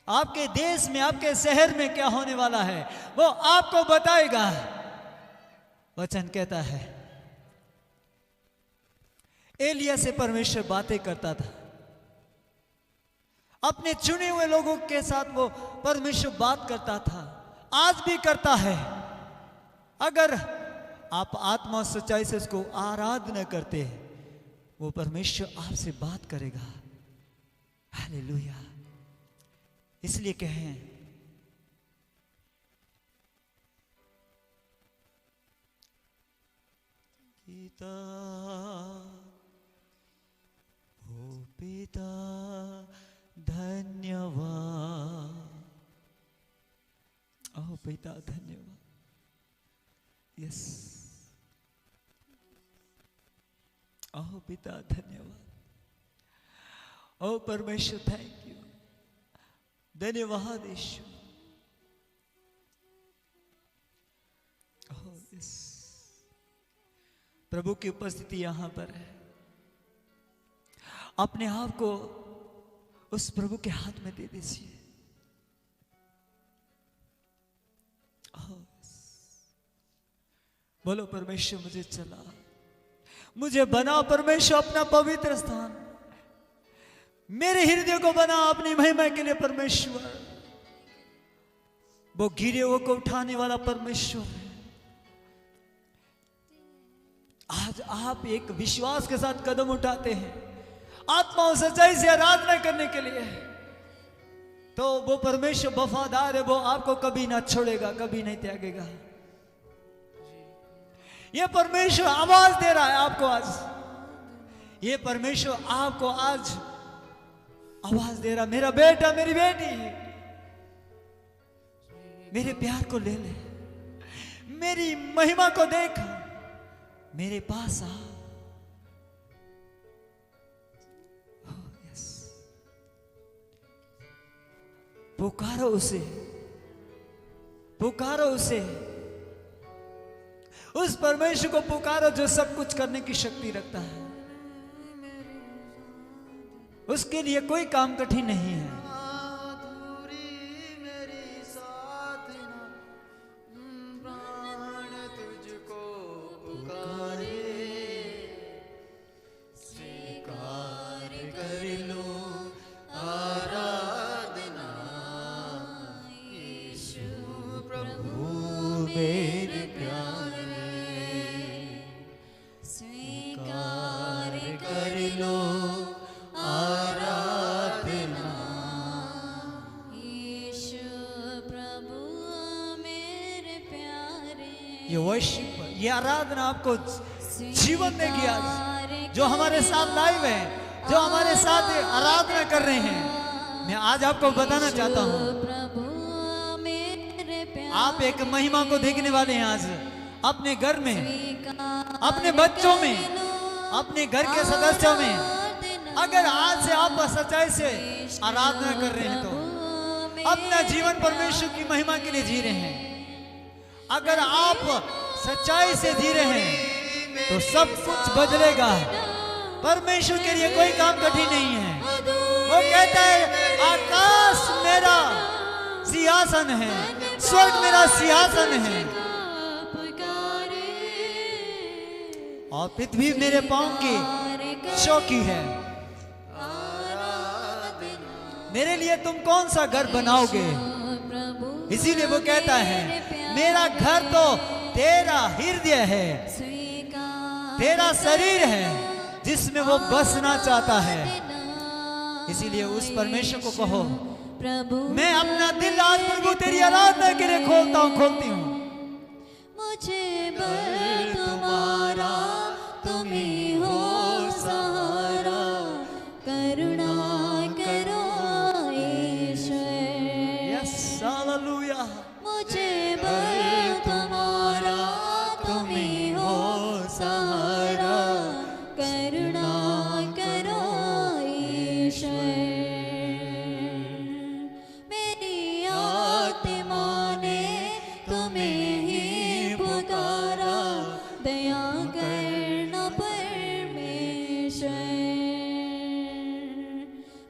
D: आपके देश में, आपके शहर में क्या होने वाला है वो आपको बताएगा। वचन कहता है एलिया से परमेश्वर बातें करता था, अपने चुने हुए लोगों के साथ वो परमेश्वर बात करता था, आज भी करता है। अगर आप आत्मा और सच्चाई से उसको आराधना करते हैं, वो परमेश्वर आपसे बात करेगा। हालेलुया। इसलिए कहें, पिता ओ पिता धन्यवाद, ओ पिता धन्यवाद। यस, ओ पिता धन्यवाद। ओ परमेश्वर थैंक यू, धन्यवाद यीशु। ओह यस, प्रभु की उपस्थिति यहां पर है। अपने आप को उस प्रभु के हाथ में दे दीजिए। ओह यस, बोलो परमेश्वर मुझे चला, मुझे बना परमेश्वर अपना पवित्र स्थान, मेरे हृदय को बना अपनी महिमा के लिए परमेश्वर। वो गिरे हुए को उठाने वाला परमेश्वर है। आज आप एक विश्वास के साथ कदम उठाते हैं आत्मा और सच्चाई से आराधना करने के लिए, तो वो परमेश्वर वफादार है, वो आपको कभी ना छोड़ेगा, कभी नहीं त्यागेगा। ये परमेश्वर आवाज दे रहा है आपको आज, ये परमेश्वर आपको आज आवाज दे रहा, मेरा बेटा मेरी बेटी, मेरे प्यार को ले ले, मेरी महिमा को देख, मेरे पास आ। यस, पुकारो उसे, पुकारो उसे, उस परमेश्वर को पुकारो जो सब कुछ करने की शक्ति रखता है। उसके लिए कोई काम कठिन नहीं है। ये वर्शिप, ये आराधना आपको जीवन देगी आज। जो हमारे साथ लाइव है, जो हमारे साथ आराधना कर रहे हैं, मैं आज आपको बताना चाहता हूँ,
B: प्रभु मेरे प्यारे
D: आप एक महिमा को देखने वाले हैं आज अपने घर में,
B: स्वीकार
D: अपने बच्चों में, अपने घर के सदस्यों में। अगर आज से आप सच्चाई से आराधना कर रहे हैं तो अपना जीवन परमेश्वर की महिमा के लिए जी रहे हैं। अगर आप सच्चाई से जी रहे हैं तो सब कुछ बदलेगा। परमेश्वर के लिए कोई काम कठिन नहीं है। वो कहता है आकाश मेरा सिंहासन है, स्वर्ग मेरा सिंहासन है, और पृथ्वी मेरे पांव की चौकी है। मेरे लिए तुम कौन सा घर बनाओगे? इसीलिए वो कहता है मेरा घर तो तेरा हृदय है, तेरा शरीर है जिसमें वो बसना चाहता है। इसीलिए उस परमेश्वर को कहो,
B: प्रभु
D: मैं अपना दिल आज प्रभु तेरी आराधना के लिए खोलता हूँ, खोलती हूँ।
B: मुझे बल तुम्हारा, तुम ही हो सहारा, करुणा करो ईश्वर।
D: Yes hallelujah.
B: मुझे बल तुम्हारा, तुम ही हो सहारा, करुणा करो ईश्वर। मेरी आत्मा ने तुम्हें ही पुकारा, दया करना परमेश्वर।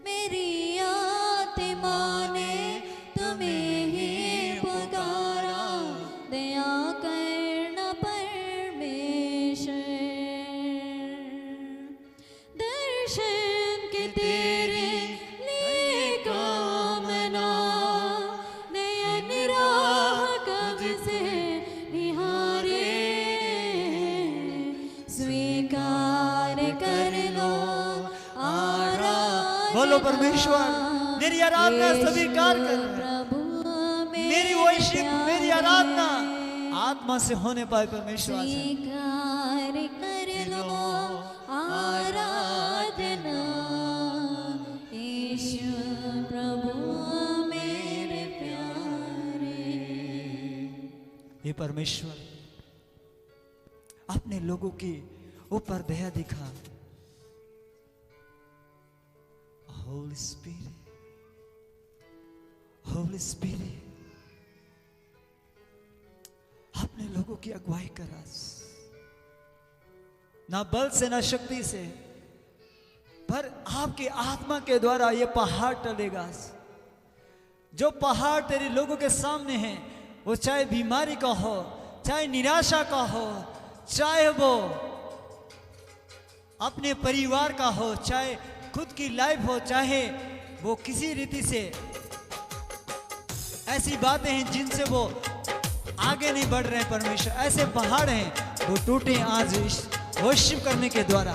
B: मेरी आत्मा ने तुम्हें ही पुकारा, दया करना परमेश्वर। दर्शन के तेरे लिए कामना, नयन राह कब से निहारे, स्वीकार कर लो आराधना।
D: बोलो परमेश्वर मेरी आराधना स्वीकार कर।
B: प्रभु
D: मेरी वर्शिप, मेरी आराधना आत्मा से होने पाए परमेश्वर आज।
B: स्वीकार कर लो आराधना, यीशु प्रभु मेरे प्यारे।
D: हे परमेश्वर अपने लोगों की ऊपर दया दिखा। होली स्पिरिट, होली स्पिरिट अपने लोगों की अगुवाई कर। ना बल से ना शक्ति से, पर आपकी आत्मा के द्वारा ये पहाड़ टलेगा। जो पहाड़ तेरे लोगों के सामने है, वो चाहे बीमारी का हो, चाहे निराशा का हो, चाहे वो अपने परिवार का हो, चाहे खुद की लाइफ हो, चाहे वो किसी रीति से ऐसी बातें हैं जिनसे वो आगे नहीं बढ़ रहे हैं। परमेश्वर ऐसे पहाड़ हैं वो टूटे आज वर्शिप करने के द्वारा।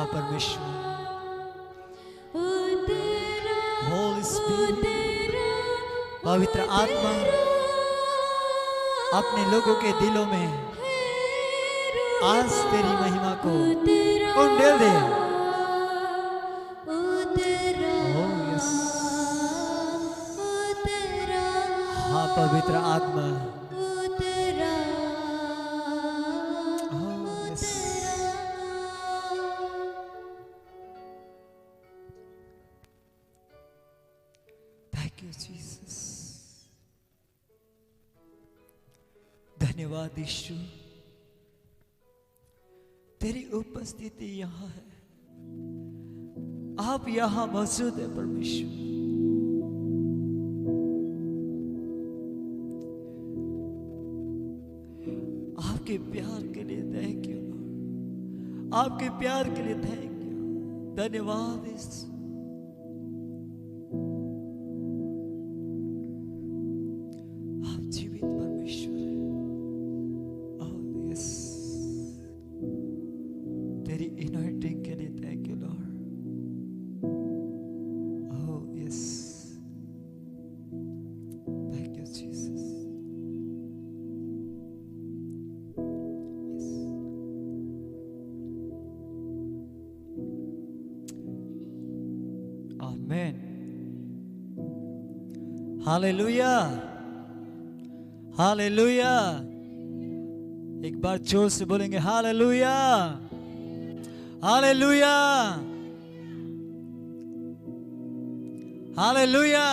D: हाँ परमेश्वर,
B: उतरा
D: Holy Spirit,
B: उतरा
D: पवित्र आत्मा अपने लोगों के दिलों में आज तेरी महिमा को उंडेल दे। Oh, yes. हाँ पवित्र आत्मा, oh, yes. Thank you, Jesus. धन्यवाद यीशु, तेरी उपस्थिति यहाँ है, आप यहाँ मौजूद है परमेश्वर। आपके प्यार के लिए थैंक यू लॉर्ड, आपके प्यार के लिए थैंक यू, धन्यवाद यीशु। आप जीवित परमेश्वर हैं। ओह यस, तेरी इनवाइटिंग के लिए thank you Lord. Oh yes, thank you Jesus. Amen, hallelujah, hallelujah. एक बार जोर से बोलेंगे हालेलुया, हालेलुया, हालेलुया।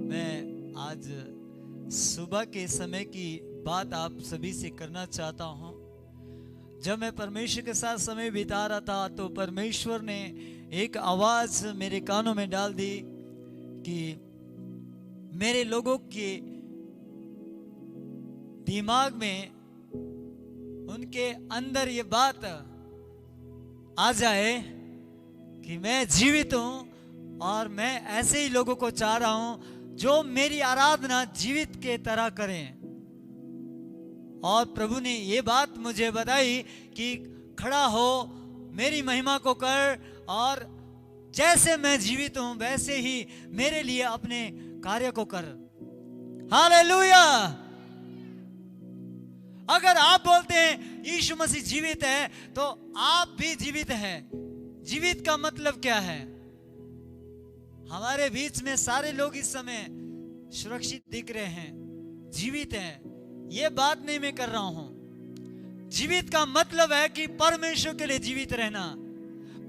D: मैं आज सुबह के समय की बात आप सभी से करना चाहता हूं। जब मैं परमेश्वर के साथ समय बिता रहा था तो परमेश्वर ने एक आवाज मेरे कानों में डाल दी कि मेरे लोगों के दिमाग में, उनके अंदर ये बात आ जाए कि मैं जीवित हूं और मैं ऐसे ही लोगों को चाह रहा हूं जो मेरी आराधना जीवित के तरह करें। और प्रभु ने ये बात मुझे बताई कि खड़ा हो, मेरी महिमा को कर, और जैसे मैं जीवित हूं वैसे ही मेरे लिए अपने कार्य को कर। हालेलुया। अगर आप बोलते हैं यीशु मसीह जीवित है तो आप भी जीवित हैं। जीवित का मतलब क्या है? हमारे बीच में सारे लोग इस समय सुरक्षित दिख रहे हैं, जीवित हैं। ये बात नहीं मैं कर रहा हूं। जीवित का मतलब है कि परमेश्वर के लिए जीवित रहना,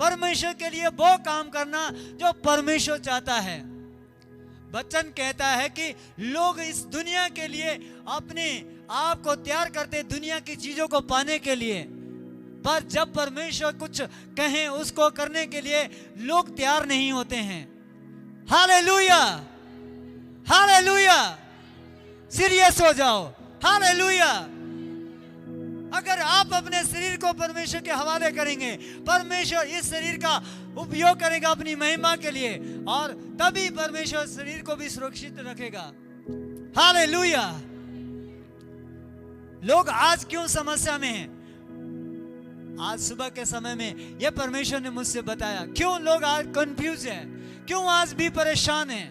D: परमेश्वर के लिए वो काम करना जो परमेश्वर चाहता है। वचन कहता है कि लोग इस दुनिया के लिए अपने आप को तैयार करते, दुनिया की चीजों को पाने के लिए, पर जब परमेश्वर कुछ कहे उसको करने के लिए लोग तैयार नहीं होते हैं। Hallelujah, hallelujah. सीरियस हो जाओ। हालेलुया। अगर आप अपने शरीर को परमेश्वर के हवाले करेंगे, परमेश्वर इस शरीर का उपयोग करेगा अपनी महिमा के लिए, और तभी परमेश्वर शरीर को भी सुरक्षित रखेगा। हालेलुया। लोग आज क्यों समस्या में हैं? आज सुबह के समय में यह परमेश्वर ने मुझसे बताया क्यों लोग आज कंफ्यूज हैं, क्यों आज भी परेशान हैं।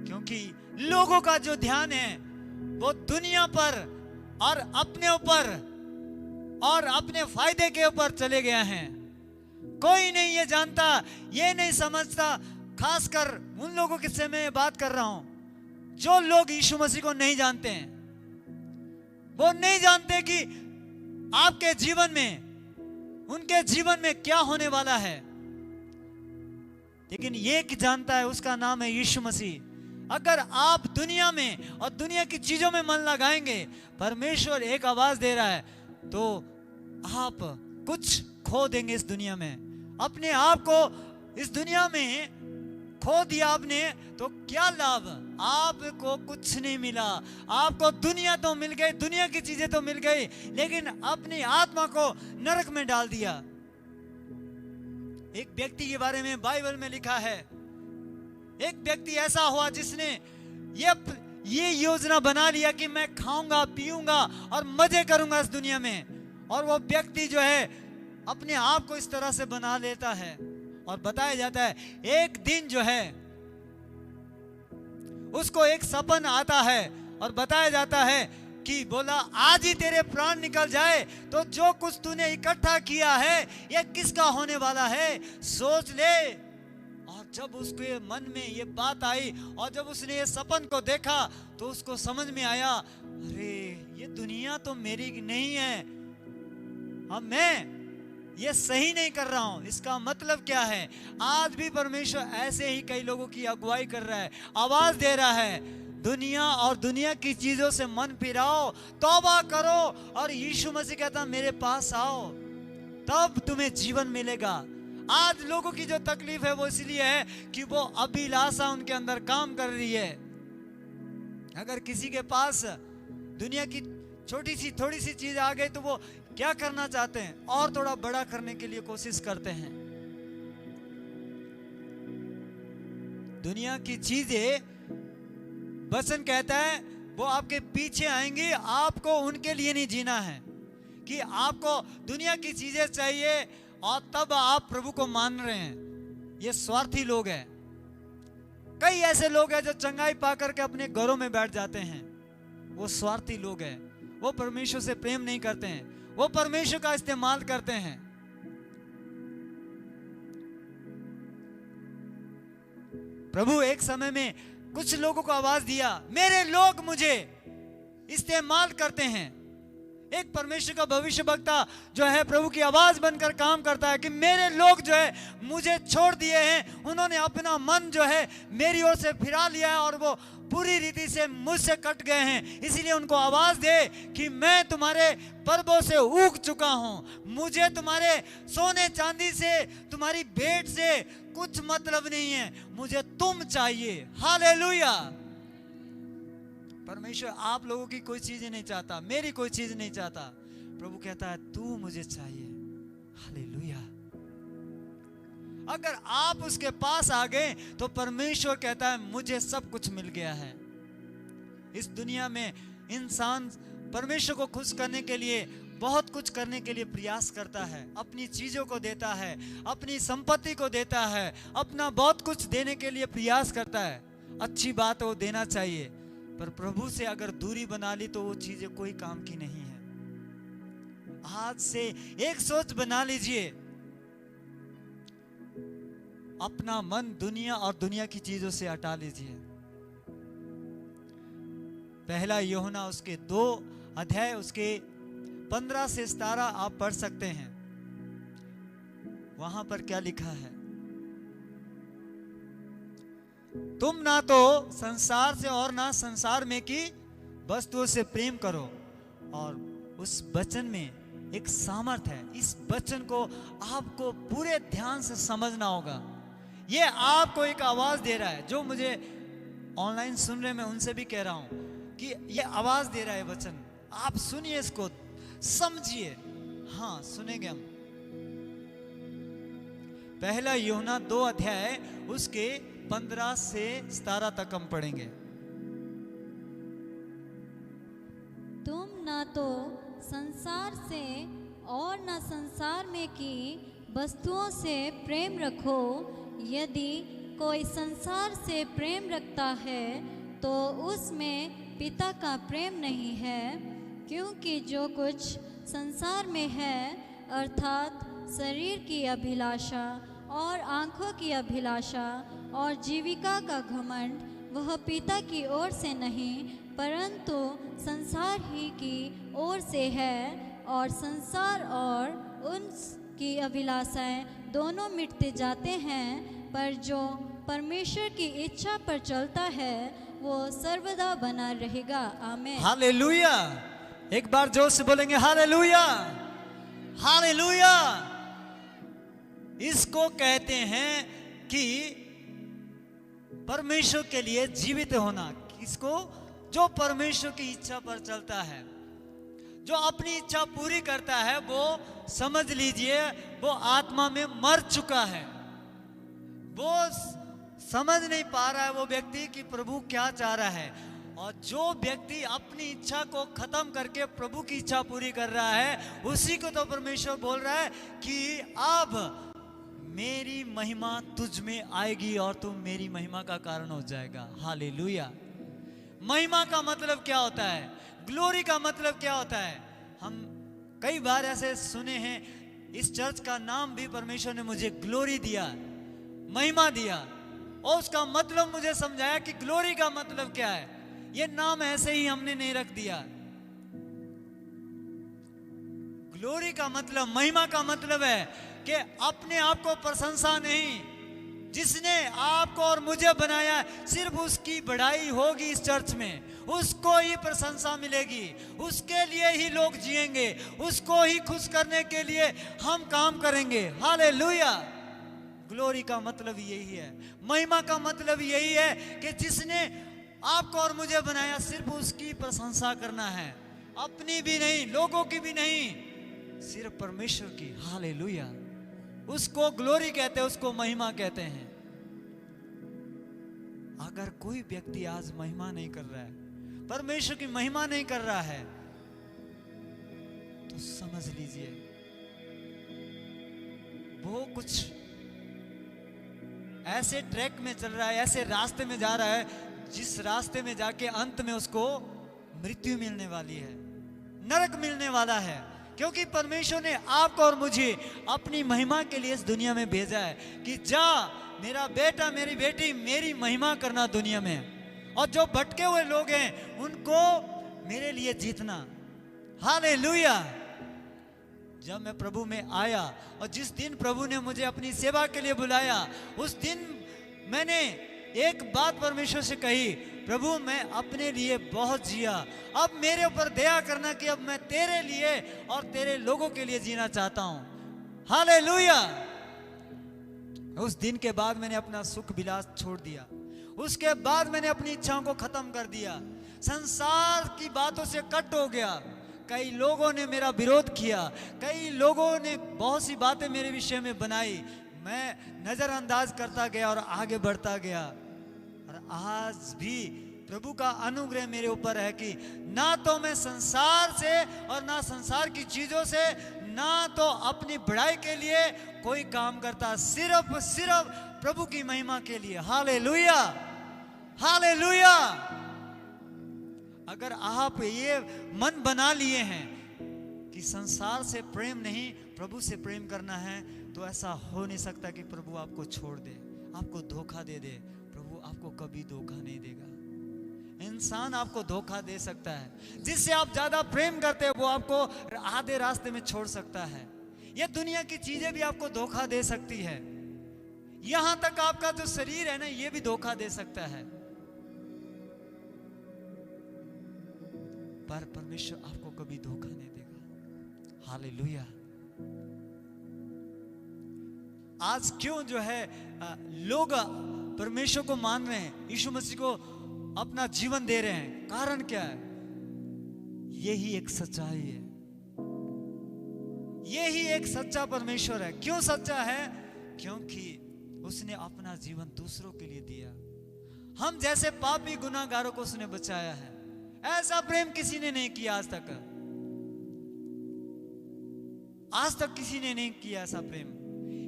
D: क्योंकि लोगों का जो ध्यान है वो दुनिया पर और अपने ऊपर और अपने फायदे के ऊपर चले गया है। कोई नहीं ये जानता, ये नहीं समझता, खासकर उन लोगों के से मैं बात कर रहा हूं जो लोग यीशु मसीह को नहीं जानते हैं। वो नहीं जानते कि आपके जीवन में, उनके जीवन में क्या होने वाला है, लेकिन ये कि जानता है, उसका नाम है यीशु मसीह। अगर आप दुनिया में और दुनिया की चीजों में मन लगाएंगे, परमेश्वर एक आवाज दे रहा है, तो आप कुछ खो देंगे इस दुनिया में। अपने आप को इस दुनिया में खो दिया आपने तो क्या लाभ? आपको कुछ नहीं मिला। आपको दुनिया तो मिल गई, दुनिया की चीजें तो मिल गई, लेकिन अपनी आत्मा को नरक में डाल दिया। एक व्यक्ति के बारे में बाइबल में लिखा है, एक व्यक्ति ऐसा हुआ जिसने ये योजना बना लिया कि मैं खाऊंगा पीऊंगा और मजे करूंगा इस दुनिया में, और वो व्यक्ति जो है अपने आप को इस तरह से बना लेता है। और बताया जाता है एक दिन जो है उसको एक सपन आता है और बताया जाता है कि बोला आज ही तेरे प्राण निकल जाए तो जो कुछ तूने इकट्ठा किया है ये किसका होने वाला है, सोच ले। और जब उसके मन में ये बात आई और जब उसने ये सपन को देखा तो उसको समझ में आया, अरे ये दुनिया तो मेरी नहीं है, अब मैं ये सही नहीं कर रहा हूं। इसका मतलब क्या है, आज भी परमेश्वर ऐसे ही कई लोगों की अगुवाई कर रहा है, आवाज दे रहा है, दुनिया और दुनिया की चीजों से मन फिराओ, तौबा करो और यीशु मसीह कहता मेरे पास आओ, तब तुम्हें जीवन मिलेगा। आज लोगों की जो तकलीफ है वो इसलिए है कि वो अभिलाषा उनके अंदर काम कर रही है। अगर किसी के पास दुनिया की छोटी सी थोड़ी सी चीज आ गई तो वो क्या करना चाहते हैं, और थोड़ा बड़ा करने के लिए कोशिश करते हैं। दुनिया की चीजें, वचन कहता है वो आपके पीछे आएंगी, आपको उनके लिए नहीं जीना है कि आपको दुनिया की चीजें चाहिए और तब आप प्रभु को मान रहे हैं। ये स्वार्थी लोग हैं। कई ऐसे लोग हैं जो चंगाई पा करके अपने घरों में बैठ जाते हैं, वो स्वार्थी लोग हैं। वो परमेश्वर से प्रेम नहीं करते हैं, वो परमेश्वर का इस्तेमाल करते हैं। प्रभु एक समय में कुछ लोगों को आवाज दिया, मेरे लोग मुझे इस्तेमाल करते हैं। एक परमेश्वर का भविष्यवक्ता जो है प्रभु की आवाज बनकर काम करता है कि मेरे लोग जो है मुझे छोड़ दिए हैं, उन्होंने अपना मन जो है मेरी ओर से फिरा लिया है और वो पूरी रीति से मुझसे कट गए हैं। इसीलिए उनको आवाज दे कि मैं तुम्हारे पर्वों से ऊब चुका हूं, मुझे तुम्हारे सोने चांदी से, तुम्हारी भेंट से कुछ मतलब नहीं है, मुझे तुम चाहिए। हालेलुया। परमेश्वर आप लोगों की कोई चीज नहीं चाहता, मेरी कोई चीज नहीं चाहता। प्रभु कहता है तू मुझे चाहिए। हालेलुया। अगर आप उसके पास आ गए तो परमेश्वर कहता है मुझे सब कुछ मिल गया है। इस दुनिया में इंसान परमेश्वर को खुश करने के लिए बहुत कुछ करने के लिए प्रयास करता है, अपनी चीजों को देता है, अपनी संपत्ति को देता है, अपना बहुत कुछ देने के लिए प्रयास करता है। अच्छी बात है, वो देना चाहिए, पर प्रभु से अगर दूरी बना ली तो वो चीजें कोई काम की नहीं है। आज से एक सोच बना लीजिए, अपना मन दुनिया और दुनिया की चीजों से हटा लीजिए। पहला यूहन्ना उसके 2 अध्याय उसके 15 से 17 आप पढ़ सकते हैं। वहां पर क्या लिखा है, तुम ना तो संसार से और ना संसार में की वस्तुओं से प्रेम करो। और उस वचन में एक सामर्थ है, इस वचन को आपको पूरे ध्यान से समझना होगा। ये आपको एक आवाज दे रहा है, जो मुझे ऑनलाइन सुन रहे, मैं उनसे भी कह रहा हूं कि ये आवाज दे रहा है वचन, आप सुनिए, इसको समझिए। हाँ, सुनेंगे हम। पहला यूहन्ना 2 अध्याय उसके 15 से 17 तक हम पढ़ेंगे।
B: तुम ना तो संसार से और न संसार में की वस्तुओं से प्रेम रखो। यदि कोई संसार से प्रेम रखता है तो उसमें पिता का प्रेम नहीं है, क्योंकि जो कुछ संसार में है, अर्थात शरीर की अभिलाषा और आँखों की अभिलाषा और जीविका का घमंड, वह पिता की ओर से नहीं परंतु संसार ही की ओर से है। और संसार और उनकी अभिलाषाएं दोनों मिटते जाते हैं, पर जो परमेश्वर की इच्छा पर चलता है वो सर्वदा बना रहेगा। आमीन।
D: हालेलुया। एक बार जोर से बोलेंगे हालेलुया, हालेलुया। इसको कहते हैं कि परमेश्वर के लिए जीवित होना। किसको? जो परमेश्वर की इच्छा पर चलता है, जो अपनी इच्छा पूरी करता है, वो समझ लीजिए वो आत्मा में मर चुका है। वो समझ नहीं पा रहा है वो व्यक्ति कि प्रभु क्या चाह रहा है। और जो व्यक्ति अपनी इच्छा को खत्म करके प्रभु की इच्छा पूरी कर रहा है, उसी को तो परमेश्वर बोल रहा है कि अब मेरी महिमा तुझ में आएगी और तुम मेरी महिमा का कारण हो जाएगा। हालेलुया। महिमा का मतलब क्या होता है? ग्लोरी का मतलब क्या होता है? हम कई बार ऐसे सुने हैं, इस चर्च का नाम भी परमेश्वर ने मुझे ग्लोरी दिया, महिमा दिया, और उसका मतलब मुझे समझाया कि ग्लोरी का मतलब क्या है। ये नाम ऐसे ही हमने नहीं रख दिया। ग्लोरी का मतलब, महिमा का मतलब है कि अपने आप को प्रशंसा नहीं, जिसने आपको और मुझे बनाया सिर्फ उसकी बढ़ाई होगी इस चर्च में, उसको ही प्रशंसा मिलेगी, उसके लिए ही लोग जिएंगे, उसको ही खुश करने के लिए हम काम करेंगे। हालेलुया। ग्लोरी का मतलब यही है, महिमा का मतलब यही है कि जिसने आपको और मुझे बनाया सिर्फ उसकी प्रशंसा करना है, अपनी भी नहीं, लोगों की भी नहीं, सिर्फ परमेश्वर की। हालेलुया। उसको ग्लोरी कहते हैं, उसको महिमा कहते हैं। अगर कोई व्यक्ति आज महिमा नहीं कर रहा है, परमेश्वर की महिमा नहीं कर रहा है, तो समझ लीजिए वो कुछ ऐसे ट्रैक में चल रहा है, ऐसे रास्ते में जा रहा है जिस रास्ते में जाके अंत में उसको मृत्यु मिलने वाली है, नरक मिलने वाला है। क्योंकि परमेश्वर ने आपको और मुझे अपनी महिमा के लिए इस दुनिया में भेजा है कि जा मेरा बेटा, मेरी बेटी, मेरी महिमा करना दुनिया में, और जो भटके हुए लोग हैं उनको मेरे लिए जीतना। हालेलुया। जब मैं प्रभु में आया और जिस दिन प्रभु ने मुझे अपनी सेवा के लिए बुलाया, उस दिन मैंने एक बात परमेश्वर से कही, प्रभु मैं अपने लिए बहुत जिया, अब मेरे ऊपर दया करना कि अब मैं तेरे लिए और तेरे लोगों के लिए जीना चाहता हूं। हालेलुया। उस दिन के बाद मैंने अपना सुख विलास छोड़ दिया, उसके बाद मैंने अपनी इच्छाओं को खत्म कर दिया, संसार की बातों से कट हो गया। कई लोगों ने मेरा विरोध किया, कई लोगों ने बहुत सी बातें मेरे विषय में बनाई, मैं नजरअंदाज करता गया और आगे बढ़ता गया। और आज भी प्रभु का अनुग्रह मेरे ऊपर है कि ना तो मैं संसार से और ना संसार की चीजों से, ना तो अपनी बढ़ाई के लिए कोई काम करता, सिर्फ प्रभु की महिमा के लिए। हालेलुया। हालेलुया। अगर आप ये मन बना लिए हैं कि संसार से प्रेम नहीं, प्रभु से प्रेम करना है, तो ऐसा हो नहीं सकता कि प्रभु आपको छोड़ दे, आपको धोखा दे दे। प्रभु आपको कभी धोखा नहीं देगा। इंसान आपको धोखा दे सकता है, जिससे आप ज्यादा प्रेम करते हैं वो आपको आधे रास्ते में छोड़ सकता है। ये दुनिया की चीजें भी आपको धोखा दे सकती है, यहां तक आपका जो शरीर है ना, ये भी धोखा दे सकता है। पर परमेश्वर आपको कभी धोखा नहीं देगा। हालेलुया। आज क्यों जो है लोग परमेश्वर को मान रहे हैं, यीशु मसीह को अपना जीवन दे रहे हैं, कारण क्या है? यही एक सच्चाई है, यही एक सच्चा परमेश्वर है। क्यों सच्चा है? क्योंकि उसने अपना जीवन दूसरों के लिए दिया। हम जैसे पापी गुनाहगारों को उसने बचाया है। ऐसा प्रेम किसी ने नहीं किया आज तक, आज तक किसी ने नहीं किया ऐसा प्रेम।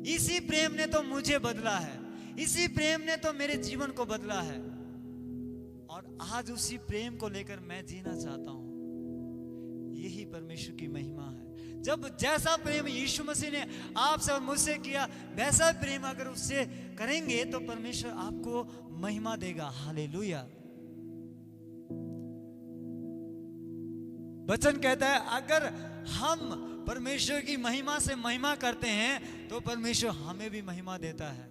D: इसी प्रेम ने तो मुझे बदला है, इसी प्रेम ने तो मेरे जीवन को बदला है, और आज उसी प्रेम को लेकर मैं जीना चाहता हूं। यही परमेश्वर की महिमा है। जब जैसा प्रेम यीशु मसीह ने आपसे और मुझसे किया, वैसा प्रेम अगर उससे करेंगे तो परमेश्वर आपको महिमा देगा। हालेलुया। वचन कहता है अगर हम परमेश्वर की महिमा से महिमा करते हैं तो परमेश्वर हमें भी महिमा देता है।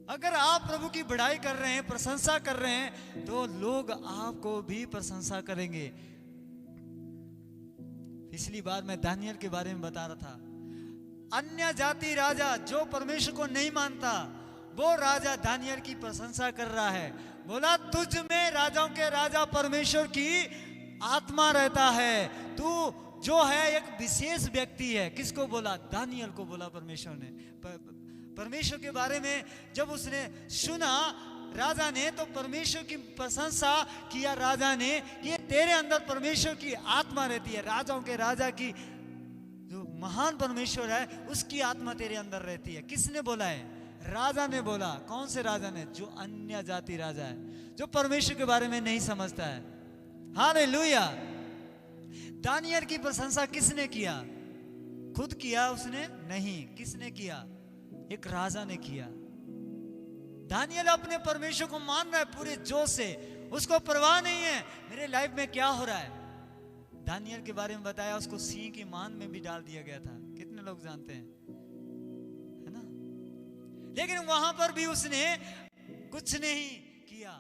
D: अगर आप प्रभु की बढ़ाई कर रहे हैं, प्रशंसा कर रहे हैं, तो लोग आपको भी प्रशंसा करेंगे। पिछली बार मैं दानियल के बारे में बता रहा था। अन्य जाति राजा जो परमेश्वर को नहीं मानता, वो राजा दानियल की प्रशंसा कर रहा है। बोला तुझ में राजाओं के राजा परमेश्वर की आत्मा रहता है, तू जो है एक विशेष व्यक्ति है। किसको बोला? दानियल को बोला परमेश्वर ने। परमेश्वर के बारे में जब उसने सुना, राजा ने तो परमेश्वर की प्रशंसा किया राजा ने कि ये तेरे अंदर परमेश्वर की आत्मा रहती है, राजाओं के राजा की जो महान परमेश्वर है उसकी आत्मा तेरे अंदर रहती है। किसने बोला है? राजा ने बोला। कौन से राजा ने? जो अन्य जाति राजा है, जो परमेश्वर के बारे में नहीं समझता है। हालेलुया। दानियल की प्रशंसा किसने किया? खुद किया उसने? नहीं। किसने किया? एक राजा ने किया। दानियल अपने परमेश्वर को मान रहा है पूरे जोश से, उसको परवाह नहीं है मेरे लाइफ में क्या हो रहा है। दानियल के बारे में बताया, उसको सिंह की मान में भी डाल दिया गया था। कितने लोग जानते हैं, है ना? लेकिन वहां पर भी उसने कुछ नहीं किया।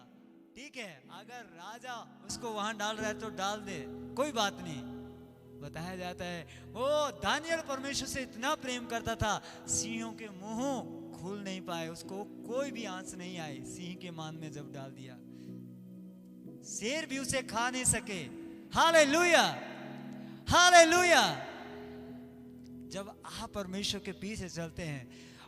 D: ठीक है, अगर राजा उसको वहां डाल रहा है तो डाल दे, कोई बात नहीं। बताया जाता है वो दानियल परमेश्वर से इतना प्रेम करता था, सिंहों के मुंह खुल नहीं पाए, उसको कोई भी आंच नहीं आई। सिंह के मान में जब डाल दिया, शेर भी उसे खा नहीं सके। Hallelujah, hallelujah. जब आप परमेश्वर के पीछे चलते हैं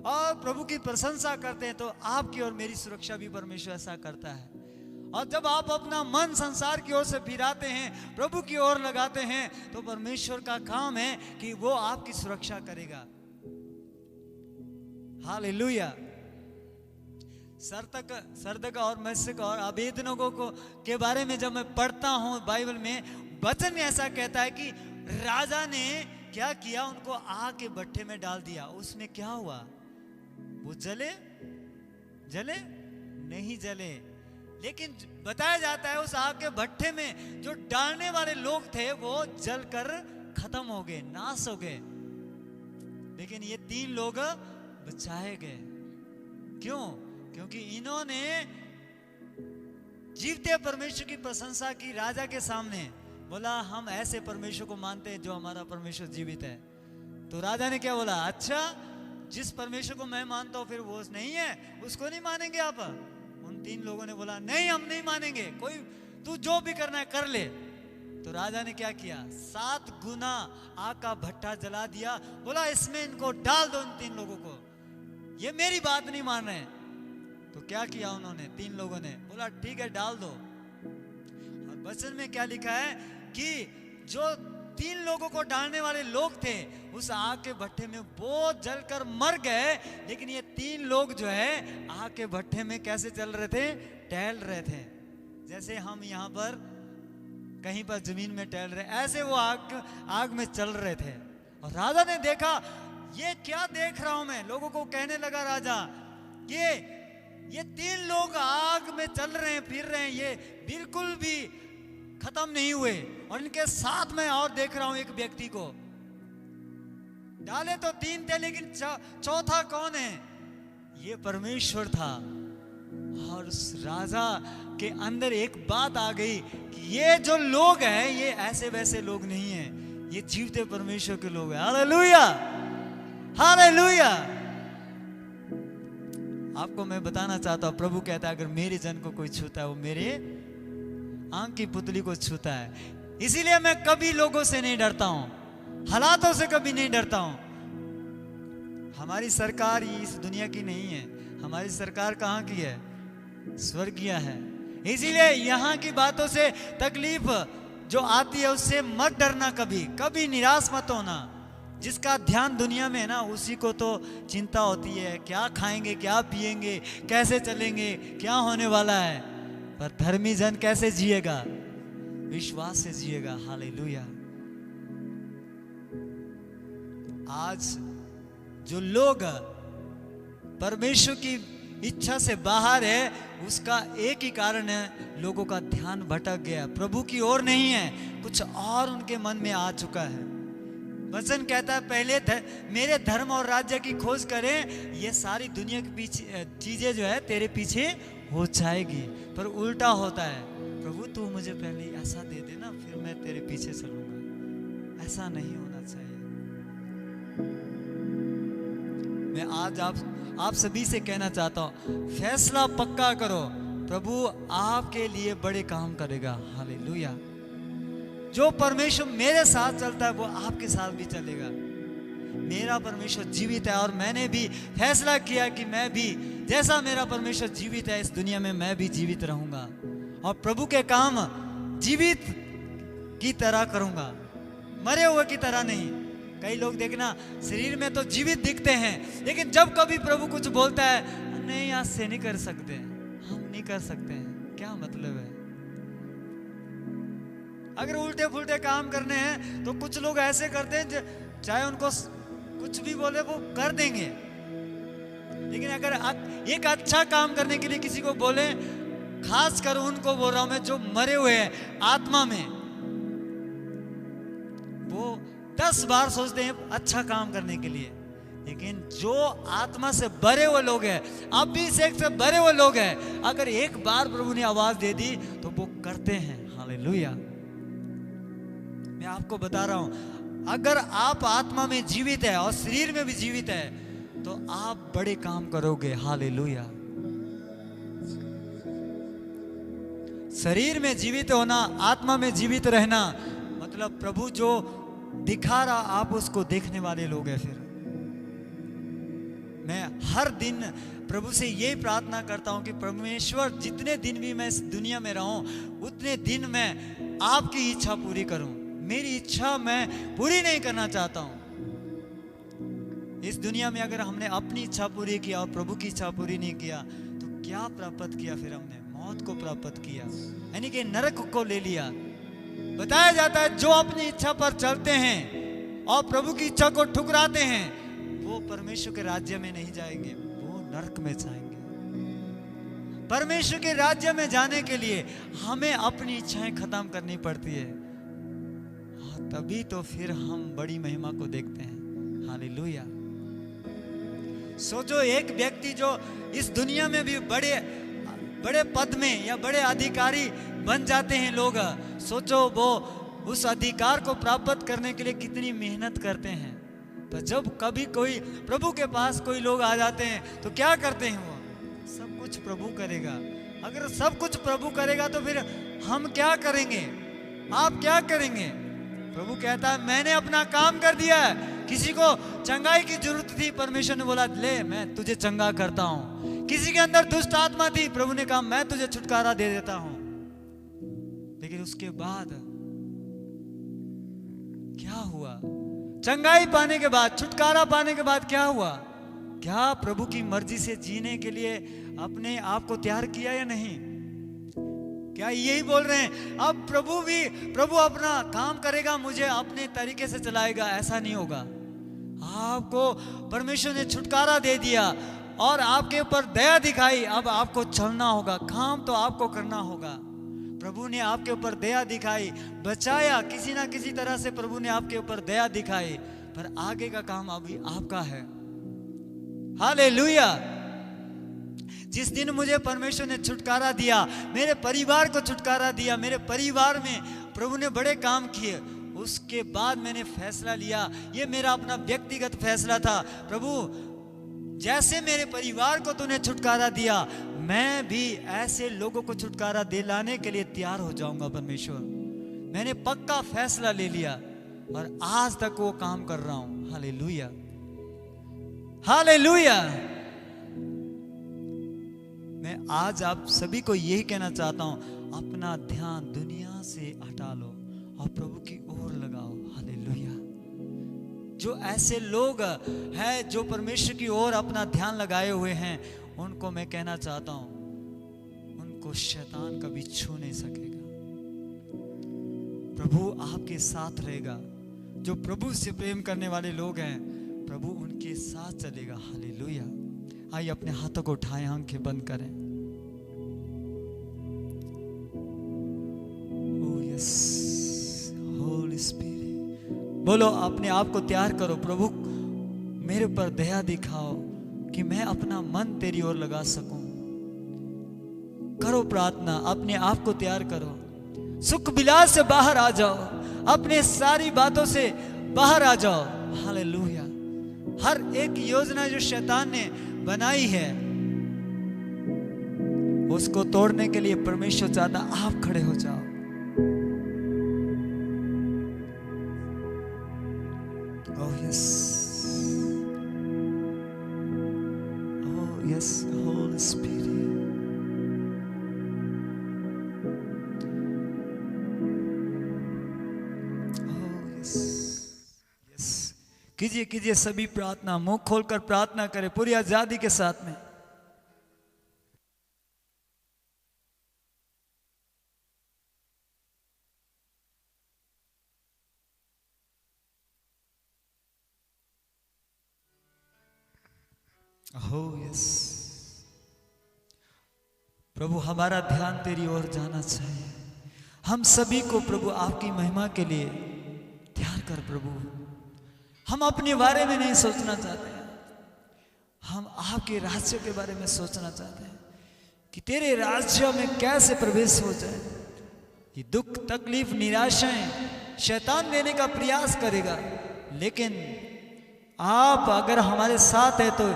D: और प्रभु की प्रशंसा करते हैं तो आपकी और मेरी सुरक्षा भी परमेश्वर ऐसा करता है। और जब आप अपना मन संसार की ओर से फिराते हैं, प्रभु की ओर लगाते हैं, तो परमेश्वर का काम है कि वो आपकी सुरक्षा करेगा। हालेलुया। सरदक और मेशक और अबेदनगो को के बारे में जब मैं पढ़ता हूं बाइबल में, वचन में ऐसा कहता है कि राजा ने क्या किया? उनको आग के भट्ठे में डाल दिया। उसमें क्या हुआ? वो जले? नहीं जले। लेकिन बताया जाता है उस आग के भट्ठे में जो डालने वाले लोग थे वो जलकर खत्म हो गए, नाश हो गए। लेकिन ये 3 लोग बचाए गए। क्यों? क्योंकि इन्होंने जीवते परमेश्वर की प्रशंसा की राजा के सामने। बोला हम ऐसे परमेश्वर को मानते हैं जो हमारा परमेश्वर जीवित है। तो राजा ने क्या बोला? अच्छा, जिस परमेश्वर को मैं मानता हूं फिर वो नहीं है, उसको नहीं मानेंगे आप? उन 3 लोगों ने बोला नहीं, हम नहीं मानेंगे, कोई तू जो भी करना है कर ले। तो राजा ने क्या किया? 7 गुना आग का भट्ठा जला दिया। बोला इसमें इनको डाल दो, इन 3 लोगों को, ये मेरी बात नहीं मान रहे। तो क्या किया उन्होंने? 3 लोगों ने बोला ठीक है डाल दो। और वचन में क्या लिखा है कि जो 3 लोगों को डालने वाले लोग थे उस आग के भट्ठे में वो जलकर मर गए। लेकिन ये 3 लोग जो है आग के भट्ठे में कैसे चल रहे थे? टहल रहे थे। जैसे हम यहाँ पर कहीं पर जमीन में टहल रहे, ऐसे वो आग में चल रहे थे। और राजा ने देखा ये क्या देख रहा हूं मैं। लोगों को कहने लगा राजा, ये 3 लोग आग में चल रहे हैं, फिर रहे हैं, ये बिल्कुल भी खत्म नहीं हुए। और इनके साथ मैं और देख रहा हूं एक व्यक्ति को। डाले तो 3 थे लेकिन चौथा कौन है? ये परमेश्वर था। और उस राजा के अंदर एक बात आ गई कि ये जो लोग हैं ये ऐसे वैसे लोग नहीं हैं, ये जीवते परमेश्वर के लोग हैं। Hallelujah, hallelujah. आपको मैं बताना चाहता हूं, प्रभु कहता है अगर मेरे जन को कोई छूता है वो मेरे आंख की पुतली को छूता है। इसीलिए मैं कभी लोगों से नहीं डरता हूं, हालातों से कभी नहीं डरता हूं। हमारी सरकार इस दुनिया की नहीं है, हमारी सरकार कहां की है? स्वर्गीय है। इसीलिए यहाँ की बातों से तकलीफ जो आती है उससे मत डरना, कभी कभी निराश मत होना। जिसका ध्यान दुनिया में है ना उसी को तो चिंता होती है, क्या खाएंगे, क्या पिएंगे, कैसे चलेंगे, क्या होने वाला है। पर धर्मी जन कैसे जिएगा? विश्वास से जिएगा। हालेलुया। आज जो लोग परमेश्वर की इच्छा से बाहर है उसका एक ही कारण है, लोगों का ध्यान भटक गया, प्रभु की ओर नहीं है, कुछ और उनके मन में आ चुका है। वचन कहता है पहले मेरे धर्म और राज्य की खोज करें, ये सारी दुनिया की पीछे चीजें जो है तेरे पीछे हो जाएगी। पर उल्टा होता है, प्रभु तू मुझे पहले ऐसा दे देना फिर मैं तेरे पीछे चलूंगा। ऐसा नहीं होना चाहिए। मैं आज आप सभी से कहना चाहता हूं, फैसला पक्का करो, प्रभु आपके लिए बड़े काम करेगा। हालेलुया। जो परमेश्वर मेरे साथ चलता है वो आपके साथ भी चलेगा। मेरा परमेश्वर जीवित है और मैंने भी फैसला किया कि मैं भी जैसा मेरा परमेश्वर जीवित है इस दुनिया में मैं भी जीवित रहूंगा और प्रभु के काम जीवित की तरह करूंगा, मरे हुए की तरह नहीं। कई लोग देखना शरीर में तो जीवित दिखते हैं, लेकिन जब कभी प्रभु कुछ बोलता है, नहीं आज से नहीं कर सकते, हम नहीं कर सकते हैं, क्या मतलब है? अगर उल्टे फुल्टे काम करने हैं तो कुछ लोग ऐसे करते हैं चाहे उनको कुछ भी बोले वो कर देंगे, लेकिन अगर एक अच्छा काम करने के लिए किसी को बोले, खास कर उनको बोल रहा हूं मैं जो मरे हुए हैं आत्मा में, वो 10 बार सोचते हैं अच्छा काम करने के लिए, लेकिन जो आत्मा से भरे हुए लोग हैं, अभिषेक से भरे हुए लोग हैं, अगर एक बार प्रभु ने आवाज दे दी तो वो करते हैं। हालेलुया। मैं आपको बता रहा हूं, अगर आप आत्मा में जीवित है और शरीर में भी जीवित है तो आप बड़े काम करोगे। हालेलुया। शरीर में जीवित होना, आत्मा में जीवित रहना मतलब प्रभु जो दिखा रहा आप उसको देखने वाले लोग हैं। फिर मैं हर दिन प्रभु से यही प्रार्थना करता हूं कि परमेश्वर जितने दिन भी मैं इस दुनिया में रहूं उतने दिन मैं आपकी इच्छा पूरी करूं। मेरी इच्छा मैं पूरी नहीं करना चाहता हूं। इस दुनिया में अगर हमने अपनी इच्छा पूरी किया और प्रभु की इच्छा पूरी नहीं किया तो क्या प्राप्त किया? फिर हमने मौत को प्राप्त किया, यानी कि नरक को ले लिया। बताया जाता है जो अपनी इच्छा पर चलते हैं और प्रभु की इच्छा को ठुकराते हैं वो परमेश्वर के राज्य में नहीं जाएंगे, वो नरक में जाएंगे। परमेश्वर के राज्य में जाने के लिए हमें अपनी इच्छाएं खत्म करनी पड़ती है, तभी तो फिर हम बड़ी महिमा को देखते हैं। हालेलुया। सोचो एक व्यक्ति जो इस दुनिया में भी बड़े बड़े पद में या बड़े अधिकारी बन जाते हैं लोग, सोचो वो उस अधिकार को प्राप्त करने के लिए कितनी मेहनत करते हैं। तो जब कभी कोई प्रभु के पास कोई लोग आ जाते हैं तो क्या करते हैं? वो सब कुछ प्रभु करेगा। अगर सब कुछ प्रभु करेगा तो फिर हम क्या करेंगे? आप क्या करेंगे? प्रभु कहता है मैंने अपना काम कर दिया है। किसी को चंगाई की जरूरत थी, परमेश्वर ने बोला ले मैं तुझे चंगा करता हूं। किसी के अंदर दुष्ट आत्मा थी, प्रभु ने कहा मैं तुझे छुटकारा दे देता हूं। लेकिन उसके बाद क्या हुआ? चंगाई पाने के बाद, छुटकारा पाने के बाद क्या हुआ? क्या प्रभु की मर्जी से जीने के लिए अपने आप को तैयार किया या नहीं? क्या यही बोल रहे हैं अब प्रभु अपना काम करेगा, मुझे अपने तरीके से चलाएगा? ऐसा नहीं होगा। आपको परमेश्वर ने छुटकारा दे दिया और आपके ऊपर दया दिखाई, अब आपको चलना होगा, काम तो आपको करना होगा। प्रभु ने आपके ऊपर दया दिखाई, बचाया, किसी ना किसी तरह से प्रभु ने आपके ऊपर दया दिखाई, पर आगे का काम अभी आपका है। हालेलुया। जिस दिन मुझे परमेश्वर ने छुटकारा दिया, मेरे परिवार को छुटकारा दिया, मेरे परिवार में प्रभु ने बड़े काम किए, उसके बाद मैंने फैसला लिया, ये मेरा अपना व्यक्तिगत फैसला था, प्रभु जैसे मेरे परिवार को तूने छुटकारा दिया मैं भी ऐसे लोगों को छुटकारा दिलाने के लिए तैयार हो जाऊंगा। परमेश्वर, मैंने पक्का फैसला ले लिया और आज तक वो काम कर रहा हूं। Hallelujah, hallelujah. मैं आज आप सभी को यही कहना चाहता हूं, अपना ध्यान दुनिया से हटा लो और प्रभु की ओर लगाओ। हालेलुया। जो ऐसे लोग हैं जो परमेश्वर की ओर अपना ध्यान लगाए हुए हैं, उनको मैं कहना चाहता हूं, उनको शैतान कभी छू नहीं सकेगा। प्रभु आपके साथ रहेगा। जो प्रभु से प्रेम करने वाले लोग हैं, प्रभु उनके साथ चलेगा। हालेलुया। आइए अपने हाथों को उठाएं, आंखें बंद करें। Oh yes, Holi spirit. बोलो, अपने आप को तैयार करो, प्रभु मेरे पर दया दिखाओ कि मैं अपना मन तेरी ओर लगा सकूं। करो प्रार्थना, अपने आप को तैयार करो। सुख विलास से बाहर आ जाओ, अपने सारी बातों से बाहर आ जाओ। हालेलुया। हर एक योजना जो शैतान ने बनाई है उसको तोड़ने के लिए परमेश्वर चाहता आप खड़े हो जाओ। Oh yes. कीजिए कीजिए सभी प्रार्थना, मुंह खोलकर प्रार्थना करें पूरी आजादी के साथ में। Oh yes, प्रभु हमारा ध्यान तेरी ओर जाना चाहिए। हम सभी को प्रभु आपकी महिमा के लिए ध्यान कर प्रभु। हम अपने बारे में नहीं सोचना चाहते हैं, हम आपके राज्य के बारे में सोचना चाहते हैं कि तेरे राज्य में कैसे प्रवेश हो जाए। ये दुख तकलीफ निराशाएं शैतान देने का प्रयास करेगा, लेकिन आप अगर हमारे साथ है तो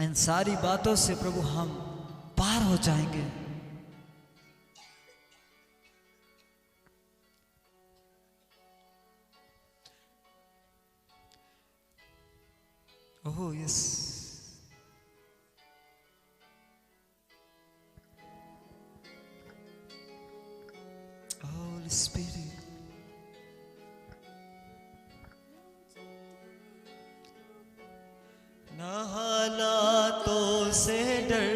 D: इन सारी बातों से प्रभु हम पार हो जाएंगे। ओह यस, Holy Spirit,
C: न हालातों से डर,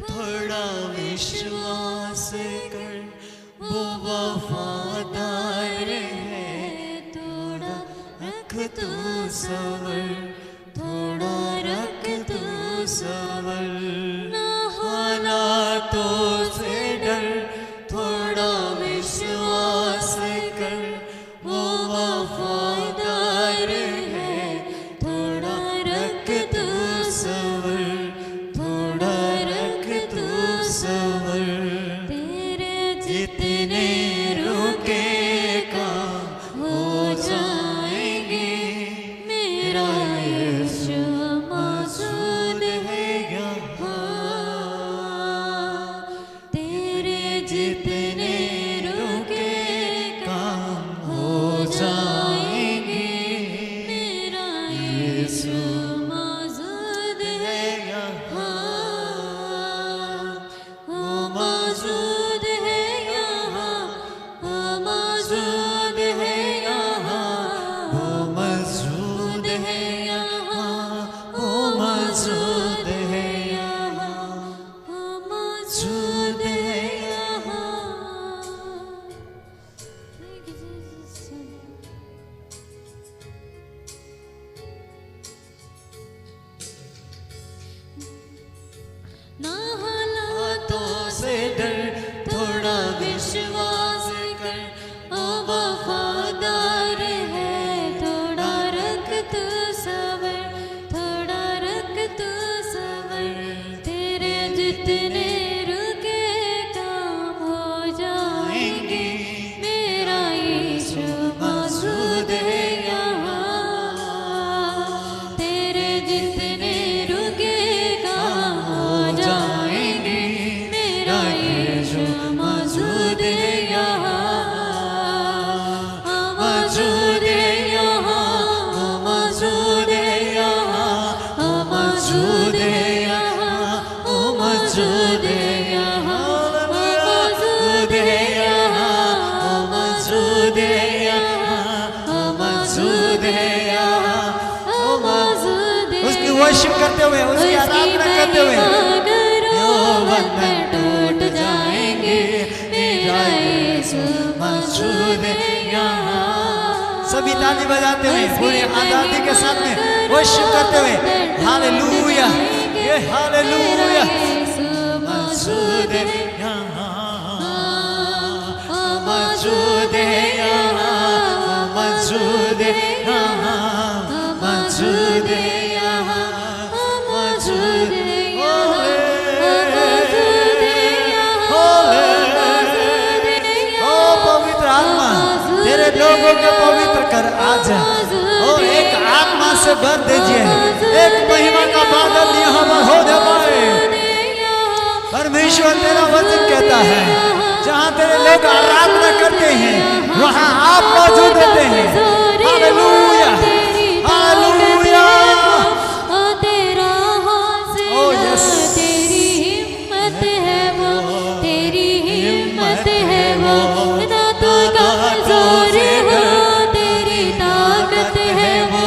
C: थोड़ा विश्वास कर, वो वफादार है। थोड़ा रख तू सबर, थोड़ा रख तू सबर। न हालातों से डर, थोड़ा विश्वास कर, वो वफादार है। थोड़ा रख तू सबर, थोड़ा रख तू सबर। तेरे जितने रुकेगा हो जाएंगे, मेरा यीशु मौजूद है यहाँ। तेरे जितने रुकेगा हो जाएंगे, मेरा यीशु मौजूद है यहाँ। वो मौजूद है यहाँ, वो मौजूद है यहाँ, वो मौजूद है यहाँ, वो मौजूद है यहाँ, वो मौजूद है यहाँ।
B: Thank you, Jesus. ना
C: हालातों से डर, थोड़ा विश्वास कर, ओ वफादार है।
B: थोड़ा रख तू सबर, थोड़ा रख तू सबर। तेरे जितने रुके काम हो जाएंगे, मेरा यीशु मौजूद है यहाँ। तेरे जितने रुके काम हो जाएंगे, मेरा यीशु मौजूद है यहाँ।
C: मौजूद है यहाँ, मौजूद है यहाँ, मौजूद है यहाँ, मौजूद है यहाँ, मौजूद है यहाँ, मौजूद है यहाँ, मौजूद है यहाँ, मौजूद है।
D: उसकी वर्शिप करते हुए, उसकी आराधना करते हुए
C: बंधन टूट जाएंगे, मेरा यीशु मौजूद है यहाँ।
D: सभी ताली बजाते हुए पूरी आजादी के साथ में वर्शिप करते हुए हालेलुया, ये हालेलुया।
C: मौजूद है यहाँ, मौजूद है यहाँ, मौजूद है यहाँ, मौजूद है यहाँ, मौजूद है
D: ओ पवित्र आत्मा, तेरे लोगों को पवित्र कर आज। ओ एक आत्मा से भर दीजिए, एक महिमा का बादल यहाँ पर हो जाए। परमेश्वर तेरा वचन कहता है, जहाँ तेरे लोग आराधना करते हैं वहाँ आप मौजूद होते हैं। Hallelujah, hallelujah.
B: तेरा हौसला,
D: Oh, yes.
B: तेरी हिम्मत है वो, तेरी हिम्मत है वो। ना तू कमजोर हो, तेरी ताकत है वो।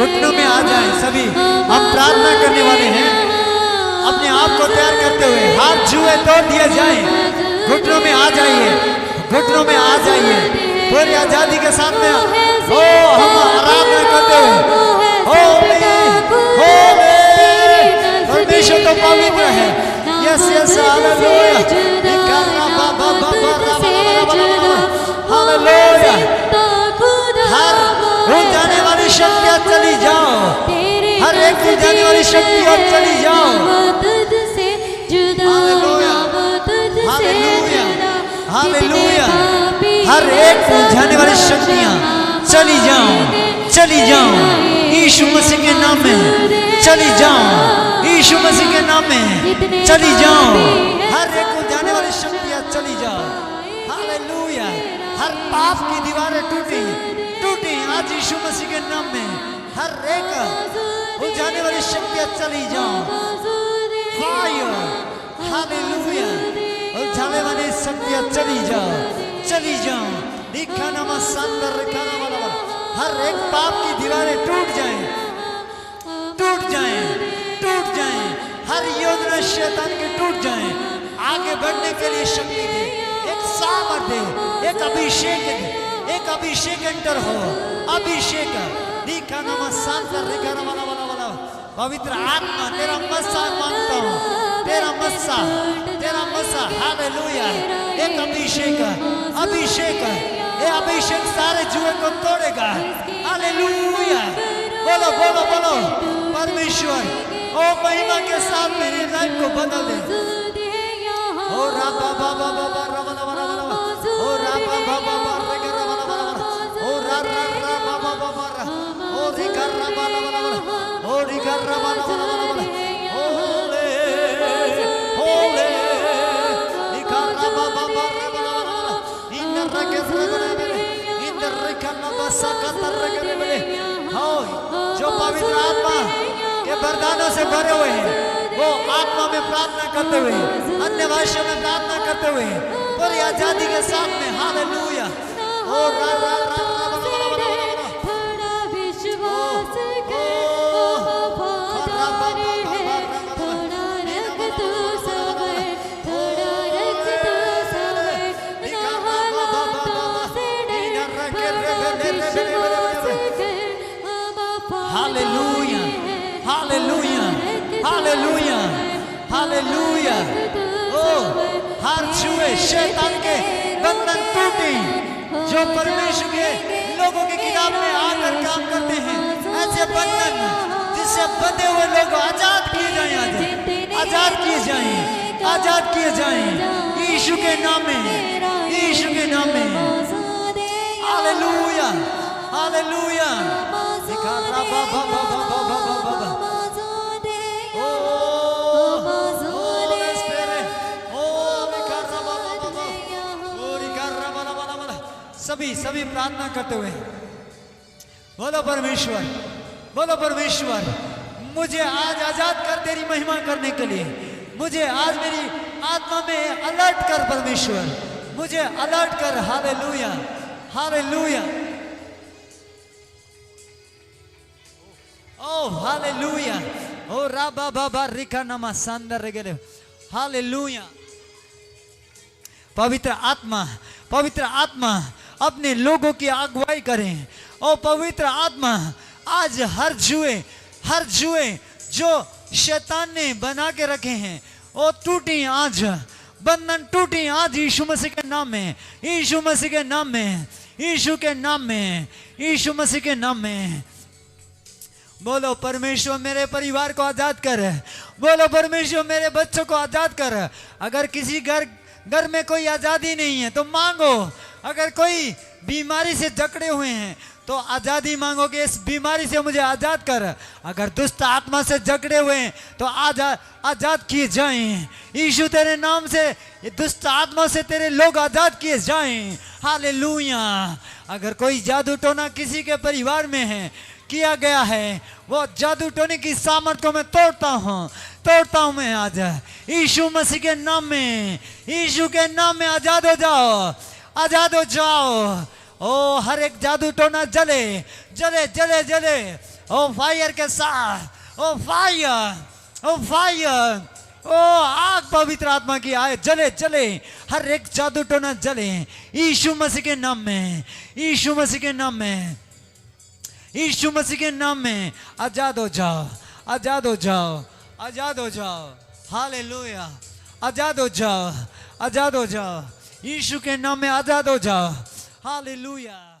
D: घुटनों में आ जाएं सभी। हम प्रार्थना करने वाले हैं, अपने आप को तैयार करते हुए हाथ जुए तोड़ दिए जाएं, घुटनों में आ जाइए, घुटनों में आ जाइए, पूरी आजादी के साथ में ओ हम आराधना करते हुए होली होली, परमेश्वर तो पवित्र है। Yes yes hallelujah, hallelujah. हर रुक जाने वाली शक्तियां चली जाओ, हर एक रुक जाने वाली शक्तियां चली जाओ। हालेलुया हालेलुया हालेलुया, हर एक रुक जाने वाली शक्तियां चली जाओ, चली जाओ यीशु मसीह के नाम में, चली जाओ यीशु मसीह के नाम में, चली जाओ। हर एक रुक जाने वाली शक्तियां चली जाओ। हालेलुया, हर पाप की दीवारें टूटी टूटी आज यीशु मसीह के नाम में। हर एक रुक जाने वाली शक्तियां चली जाओ। फायर हालेलुया, रुक जाने वाली शक्तियां चली जाओ, चली जाओ। दिखाना मसंदर दिखाना वाला, हर एक पाप की दीवारें टूट जाएं, टूट जाएं, टूट जाएं। हर योजना शैतान की टूट जाएं। आगे बढ़ने के लिए शक्ति दे, एक सामर्थ दे, एक अभिषेक दे, एक अभिषेक एंटर हो, अभिषेक। दिखाना मसंदर दिखाना वाला वाला वाला, पवित्र आत्मा तेरा मस्सा मांगता हूँ, तेरा मस्सा, तेरा मस्सा। हालेलुया, एक अभिषेक, अभिषेक, ये अभिषेक सारे जुए को तोड़ेगा। हालेलुया, बोलो बोलो बोलो, परमेश्वर ओ महिमा के साथ मेरी लाइफ को बदल दे। ओ राबा बाबा बाबा रबा रबा रबा, ओ राबा बाबा बाबा रबा रबा रबा, ओ रा रा रा बाबा बाबा रा, ओ रिका रबा रबा रबा, ओ रिका रबा रबा रबा, ओ होले होले रिका रबा बाबा रबा रबा, इन रके रबा इन रिका रबा सका तरके बले। हो जो पवित्र आत्मा के वरदानों से भरे हुए हैं, वो आत्मा में प्रार्थना करते हुए, अन्य भाषा में प्रार्थना करते हुए, पूरी आजादी के साथ में। हालेलुया, ओ रा रा रा हालेलुया हालेलुया हालेलुया हालेलुया। ओ हर छुए शैतान के बंधन टूटे, जो परमेश्वर के लोगों की किताब में आकर काम करते हैं, ऐसे बंधन जिससे बंधे हुए लोग आजाद किए जाएं, आजाद किए जाएं, आजाद किए जाएं यीशु के नाम में, यीशु के नाम में। Hallelujah hallelujah. सभी सभी प्रार्थना करते हुए बोलो परमेश्वर, बोलो परमेश्वर, मुझे आज आजाद कर तेरी महिमा करने के लिए। मुझे आज मेरी आत्मा में अलर्ट कर परमेश्वर, मुझे अलर्ट कर। हालेलुया हालेलुया, ओ हालेलुया, ओ राबा बाबा रिका नमा सांदर रेगेले। हालेलुया। पवित्र आत्मा, पवित्र आत्मा अपने लोगों की अगुवाई करें। ओ पवित्र आत्मा आज हर जुए जो शैतान ने बना के रखे हैं, ओ टूटी आज, बंधन टूटी आज यीशु मसीह के नाम में, यीशु मसीह के नाम में, यीशु के नाम में, यीशु मसीह के नाम में। बोलो परमेश्वर मेरे परिवार को आजाद कर, बोलो परमेश्वर मेरे बच्चों को आजाद कर। अगर किसी घर में कोई आजादी नहीं है तो मांगो। अगर कोई बीमारी से जकड़े हुए हैं तो आजादी मांगोगे, इस बीमारी से मुझे आजाद कर। अगर दुष्ट आत्मा से जकड़े हुए हैं तो आजाद किए जाएं यीशु तेरे नाम से। ये दुष्ट आत्मा से तेरे लोग आजाद किए जाएं। हालेलुया। अगर कोई जादू टोना किसी के परिवार में है, किया गया है, वो जादू टोने की सामर्थ को मैं तोड़ता हूँ मैं आज यीशु मसीह के नाम में, यीशु के नाम में आजाद हो जाओ, आजाद हो जाओ। ओ हर एक जादू टोना जले जले जले जले ओ फायर के साथ, ओ फायर, ओ फायर, ओ आग पवित्र आत्मा की आए, जले जले, हर एक जादू टोना जले यीशु मसीह के नाम में, यीशु मसीह के नाम में, यीशु मसीह के नाम में। आजाद हो जाओ, आजाद हो जाओ, आजाद हो जाओ, हालेलुया, आजाद हो जाओ, आजाद हो जाओ, यीशु के नाम में आजाद हो जाओ, हालेलुया।